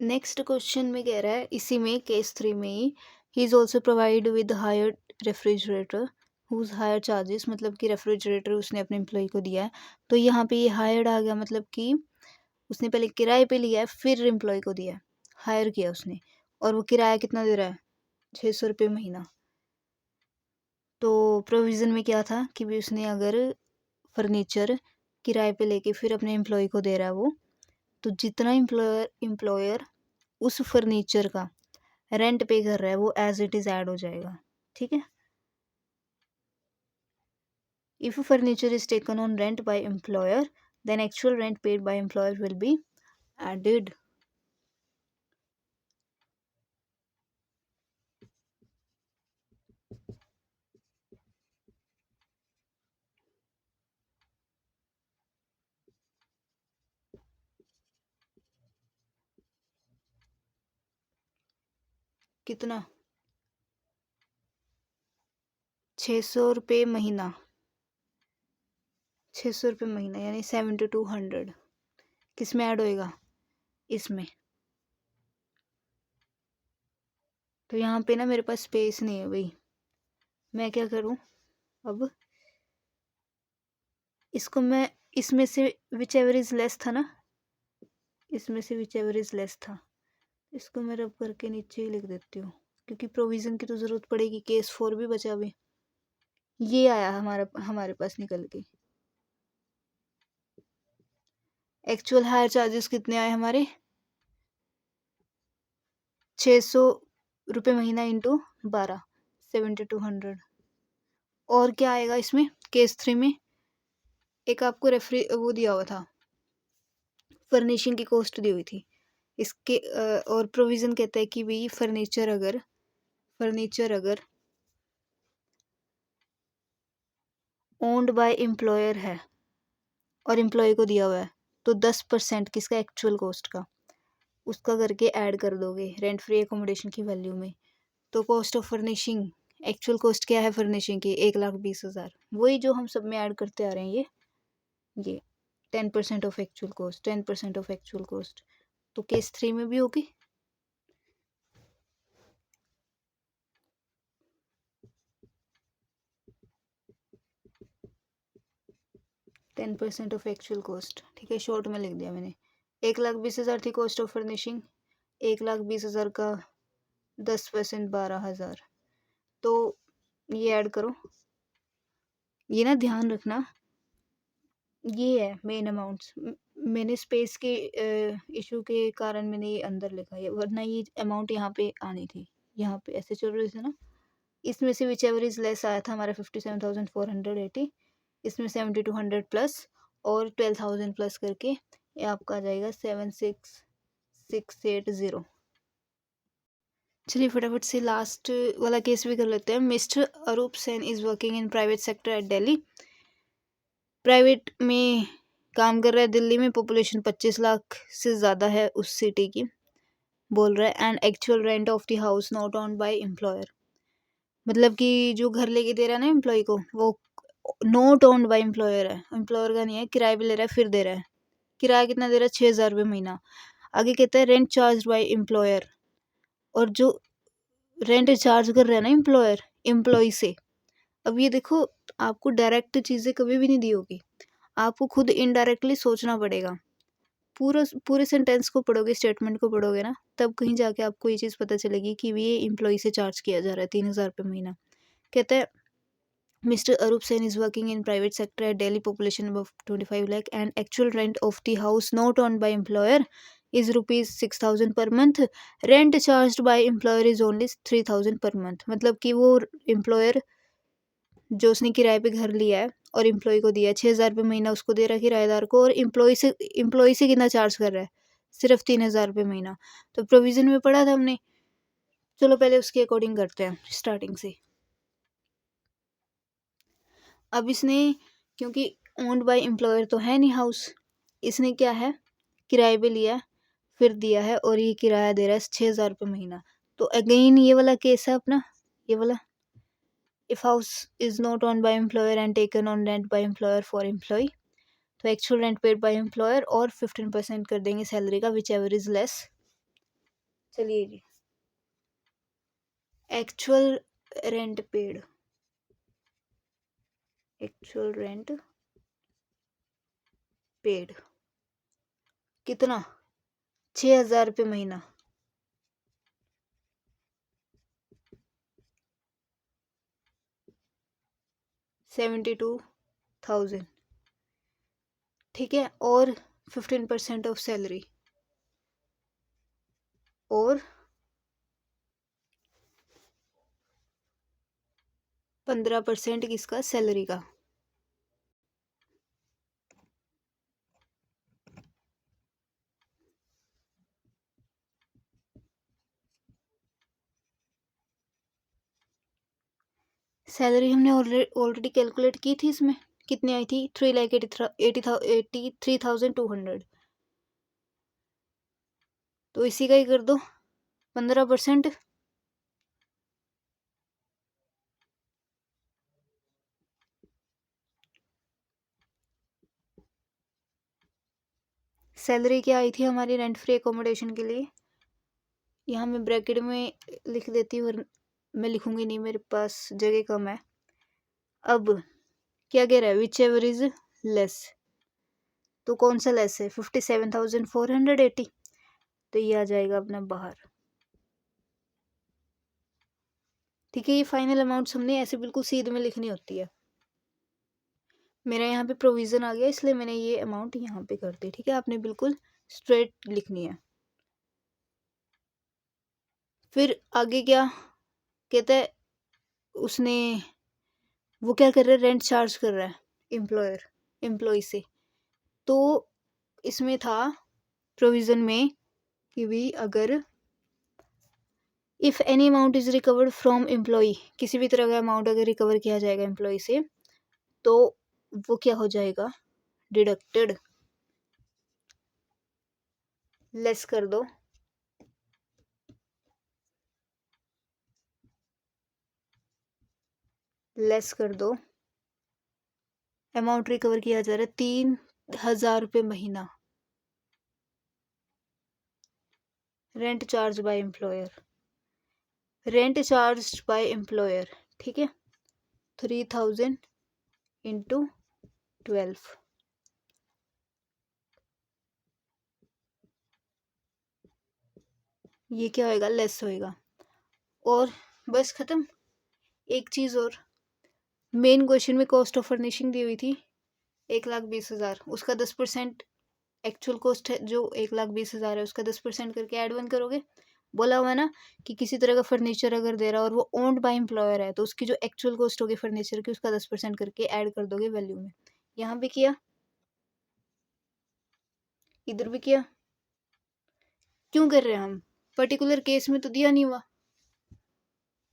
नेक्स्ट क्वेश्चन में कह रहा है, इसी में केस थ्री में ही, he is also provide with hire refrigerator whose hire charges, मतलब कि रेफ्रिजरेटर उसने अपने एम्प्लॉय को दिया है। तो यहाँ पे ये हायर्ड आ गया, मतलब कि उसने पहले किराए पे लिया है फिर एम्प्लॉय को दिया है, हायर किया उसने। और वो किराया कितना दे रहा है, 600 रुपये महीना। तो प्रोविज़न में क्या था कि भी उसने अगर फर्नीचर किराए पे लेके फिर अपने एम्प्लॉय को दे रहा है वो, तो जितना एम्प्लॉयर उस फर्नीचर का रेंट पे कर रहा है वो एज इट इज़ ऐड हो जाएगा। ठीक है। If furniture is taken on rent by employer then actual rent paid by employer will be added. कितना, 600 रुपये महीना, 600 रुपये महीना यानी 7200 किस में ऐड होएगा, इसमें। तो यहाँ पे ना मेरे पास स्पेस नहीं है भाई, मैं क्या करूँ अब, इसको मैं इसमें से विच एवर इज लेस था ना, इसमें से विच एवर इज लेस था, इसको मैं रब करके नीचे ही लिख देती हूँ, क्योंकि प्रोविज़न की तो ज़रूरत पड़ेगी, केस 4 भी बचा अभी। ये आया हमारे पास निकल के। एक्चुअल हायर चार्जेस कितने आए हमारे, 600 रुपये महीना इंटू 12, 7200। और क्या आएगा इसमें केस 3 में, एक आपको रेफरी वो दिया हुआ था, फर्निशिंग की कॉस्ट दी हुई थी इसके। और प्रोविज़न कहता है कि भाई फर्नीचर अगर ओन्ड बाय एम्प्लॉयर है और एम्प्लॉय को दिया हुआ है, तो 10% किसका, एक्चुअल कॉस्ट का, उसका करके ऐड कर दोगे रेंट फ्री एकोमोडेशन की वैल्यू में। तो cost of furnishing, actual cost क्या है फर्निशिंग की, 1,20,000, वही जो हम सब में ऐड करते आ रहे हैं ये 10% of actual cost, 10% of actual cost. तो केस 3 में भी होगी। 10% ऑफ एक्चुअल कॉस्ट, ठीक है, शॉर्ट में लिख दिया मैंने। 1,20,000 थी कॉस्ट ऑफ फर्निशिंग, 1,20,000 का 10% 12,000। तो ये ऐड करो, ये ना ध्यान रखना, ये है मेन अमाउंट्स। मैंने स्पेस के इशू के कारण मैंने ये अंदर लिखा है, वरना ये अमाउंट यहाँ पे आनी थी, यहाँ पे ऐसे चल रहे थे ना। इसमें से विच एवर इज लेस आया था हमारा 57,480, इसमें 7,200 प्लस और 12,000 प्लस करके ये आपका आ जाएगा 76,680। चलिए फटाफट से लास्ट वाला केस भी कर लेते हैं। Mister Arup Sen is working in private sector at Delhi, private में काम कर रहा है दिल्ली में, पॉपुलेशन 25 लाख से ज़्यादा है उस सिटी की, बोल रहा है। And actual rent of the house not on by employer, मतलब कि जो घर लेके दे रहा है ना एम्प्लॉय को, वो नॉट ओन्ड बाय एम्प्लॉयर है, एम्प्लॉयर का नहीं है, किराए पे ले रहा है फिर दे रहा है। किराया कितना दे रहा है, 6,000 रुपये महीना। आगे कहता है रेंट चार्ज बाय एम्प्लॉयर, और जो रेंट चार्ज कर रहा है ना एम्प्लॉयर एम्प्लॉय से, अब ये देखो, आपको डायरेक्ट चीज़ें कभी भी नहीं दी होगी, आपको खुद इनडायरेक्टली सोचना पड़ेगा। पूरे सेंटेंस को पढ़ोगे, स्टेटमेंट को पढ़ोगे ना, तब कहीं जाके आपको ये चीज़ पता चलेगी कि ये एम्प्लॉय से चार्ज किया जा रहा है 3,000 रुपये महीना। कहता है Mr. Arup Sen is working in private sector at Delhi, population above 25 lakh, and actual rent of the house not owned by employer is rupees 6,000 per month. Rent charged by employer is only 3,000 per month. मतलब कि वो एम्प्लॉयर जो उसने किराए पे घर लिया है और एम्प्लॉय को दिया है, 6,000 रुपये महीना उसको दे रहा है किराएदार को, और एम्प्लॉय से कितना चार्ज कर रहा है, सिर्फ 3,000 रुपये महीना। तो प्रोविज़न में पढ़ा था हमने, चलो पहले उसके अकॉर्डिंग करते हैं स्टार्टिंग से। अब इसने, क्योंकि ओन्ड बाय एम्प्लॉयर तो है नहीं हाउस, इसने क्या है, किराए पे लिया है फिर दिया है, और ये किराया दे रहा है 6,000 रुपये महीना। तो अगेन ये वाला केस है अपना, ये वाला, if house is not owned by employer and taken on rent by employer for employee, तो actual rent paid by employer और 15% कर देंगे सैलरी का, विच एवर इज लेस। चलिए जी, actual rent paid, actual rent paid कितना, 6,000 रुपये महीना। $72,000, ठीक है। और 15% ऑफ सैलरी, और 15% किसका, सैलरी का। सैलरी हमने ऑलरेडी कैलकुलेट की थी, इसमें कितनी आई थी, 3,83,200। तो इसी का ही कर दो 15%। सैलरी क्या आई थी हमारी रेंट फ्री एकोमोडेशन के लिए, यहाँ मैं ब्रैकेट में लिख देती हूँ, मैं लिखूंगी नहीं, मेरे पास जगह कम है। अब क्या कह रहा है, विच एवर इज लेस, तो कौन सा लेस है, 57,480, तो ये आ जाएगा अपना बाहर। ठीक है, ये फाइनल अमाउंट्स हमने ऐसे बिल्कुल सीधे में लिखनी होती है। मेरा यहाँ पे प्रोविज़न आ गया, इसलिए मैंने ये अमाउंट यहाँ पे कर दी। ठीक है, आपने बिल्कुल स्ट्रेट लिखनी है। फिर आगे क्या कहता है, उसने वो क्या कर रहा है, रेंट चार्ज कर रहा है एम्प्लॉय से। तो इसमें था प्रोविज़न में कि भी अगर if any amount is recovered from employ, किसी भी तरह का अमाउंट अगर रिकवर किया जाएगा एम्प्लॉय से, तो वो क्या हो जाएगा, डिडक्टेड, लेस कर दो, लेस कर दो, अमाउंट रिकवर किया जा रहा है 3,000 रुपये महीना, rent charge by employer, rent charge by employer, ठीक है। 3,000 इंटू 12, ये क्या होएगा, लेस होएगा। और बस खत्म। एक चीज़ और, मेन क्वेश्चन में कॉस्ट ऑफ फर्निशिंग दी हुई थी 1,20,000, उसका 10% एक्चुअल कॉस्ट है जो 1,20,000 है, उसका 10% करके ऐड वन करोगे। बोला हुआ है ना कि किसी तरह का फर्नीचर अगर दे रहा है और वो ओन्ड बाय एम्प्लॉयर है, तो उसकी जो एक्चुअल कॉस्ट होगी फर्नीचर की, उसका 10% करके ऐड कर दोगे वैल्यू में। यहाँ भी किया, इधर भी किया। क्यों कर रहे हैं हम, पर्टिकुलर केस में तो दिया नहीं हुआ,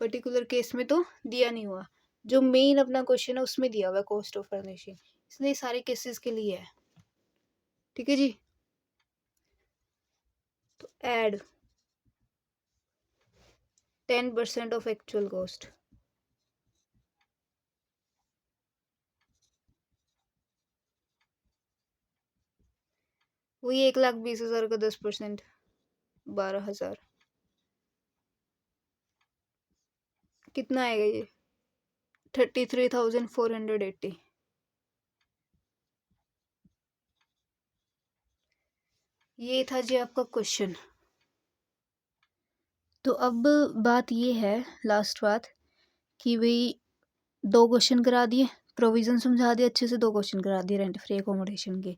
पर्टिकुलर केस में तो दिया नहीं हुआ, जो मेन अपना क्वेश्चन है उसमें दिया हुआ है कॉस्ट ऑफ फर्निशिंग, इसलिए सारे केसेस के लिए है। ठीक है जी, तो ऐड 10% ऑफ एक्चुअल कॉस्ट, वही 1,20,000 का 10%, 12,000, कितना आएगा ये, 33,480। ये था जी आपका क्वेश्चन। तो अब बात ये है, लास्ट बात, कि भाई 2 क्वेश्चन करा दिए, प्रोविज़न समझा दिए अच्छे से, 2 क्वेश्चन करा दिए रेंट फ्री एकोमोडेशन के।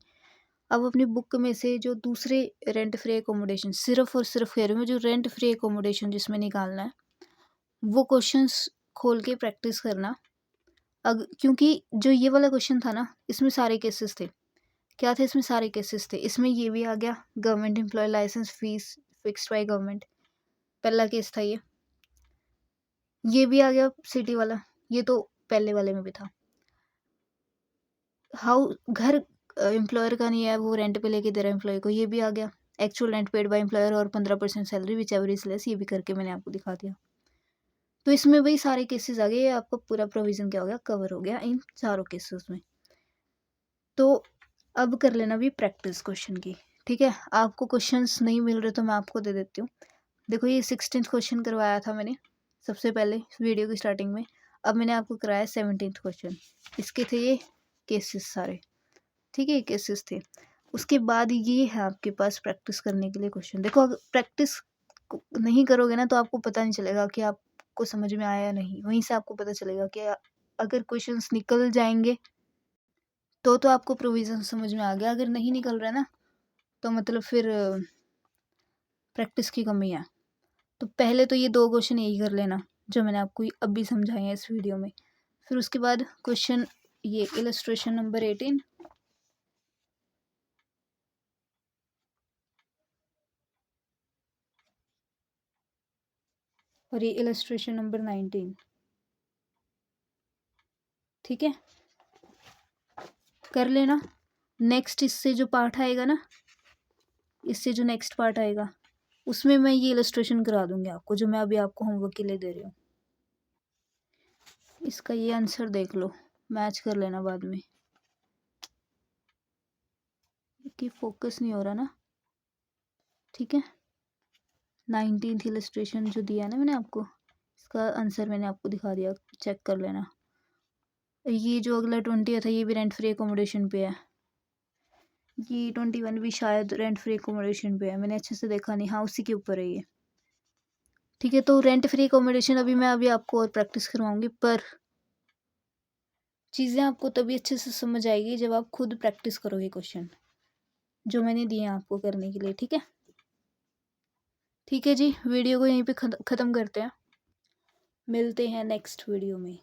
अब अपनी बुक में से जो दूसरे रेंट फ्री एकोमोडेशन, सिर्फ और सिर्फ कह रही हूँ, जो रेंट फ्री एकोमोडेशन जिसमें निकालना है, वो क्वेश्चंस खोल के प्रैक्टिस करना। क्योंकि जो ये वाला क्वेश्चन था ना, इसमें सारे केसेस थे। क्या थे इसमें, सारे केसेस थे। इसमें ये भी आ गया, government employee licence fee fixed by government, पहला केस था ये भी आ गया सिटी वाला, ये तो पहले वाले में भी था। हाउ घर एम्प्लॉयर का नहीं है, वो रेंट पे लेके दे रहा है एम्प्लॉय को, ये भी आ गया। Actual rent paid by employer और 15% salary which ever is less, ये भी करके मैंने आपको दिखा दिया। तो इसमें भाई सारे केसेस आ गए, ये आपका पूरा प्रोविजन क्या हो गया, कवर हो गया इन चारों केसेस में। तो अब कर लेना भी प्रैक्टिस क्वेश्चन की। ठीक है, आपको क्वेश्चंस नहीं मिल रहे तो मैं आपको दे देती हूँ। देखो ये 16th क्वेश्चन करवाया था मैंने, सबसे पहले वीडियो की स्टार्टिंग में। अब मैंने आपको कराया 17th क्वेश्चन। इसके थे ये केसेस सारे, ठीक है, केसेस थे। उसके बाद ये है आपके पास प्रैक्टिस करने के लिए क्वेश्चन। देखो, अगर प्रैक्टिस नहीं करोगे ना तो आपको पता नहीं चलेगा कि आपको समझ में आया या नहीं। वहीं से आपको पता चलेगा कि अगर क्वेश्चंस निकल जाएंगे तो आपको प्रोविज़न समझ में आ गया। अगर नहीं निकल रहा ना तो मतलब फिर प्रैक्टिस की कमी है। तो पहले तो ये 2 क्वेश्चन यही कर लेना जो मैंने आपको अभी समझाए हैं इस वीडियो में। फिर उसके बाद क्वेश्चन ये इलस्ट्रेशन नंबर 18 और ये इलस्ट्रेशन नंबर 19, ठीक है, कर लेना। नेक्स्ट इससे जो पार्ट आएगा ना, इससे जो नेक्स्ट पार्ट आएगा उसमें मैं ये इलस्ट्रेशन करा दूंगी आपको, जो मैं अभी आपको होमवर्क के लिए दे रही हूँ। इसका ये आंसर देख लो, मैच कर लेना बाद में। कि फोकस नहीं हो रहा ना, ठीक है। 19th इलस्ट्रेशन जो दिया ना मैंने आपको, इसका आंसर मैंने आपको दिखा दिया, चेक कर लेना। ये जो अगला 20 था ये भी रेंट फ्री एकोमोडेशन पे है। ये 21 भी शायद रेंट फ्री एकोमोडेशन पे है, मैंने अच्छे से देखा नहीं। हाँ, उसी के ऊपर है ये, ठीक है। तो रेंट फ्री एकोमोडेशन मैं अभी आपको और प्रैक्टिस करवाऊंगी, पर चीज़ें आपको तभी अच्छे से समझ आएगी जब आप खुद प्रैक्टिस करोगे क्वेश्चन जो मैंने दिए हैं आपको करने के लिए, ठीक है। ठीक है जी, वीडियो को यहीं पे ख़त्म करते हैं। मिलते हैं नेक्स्ट वीडियो में।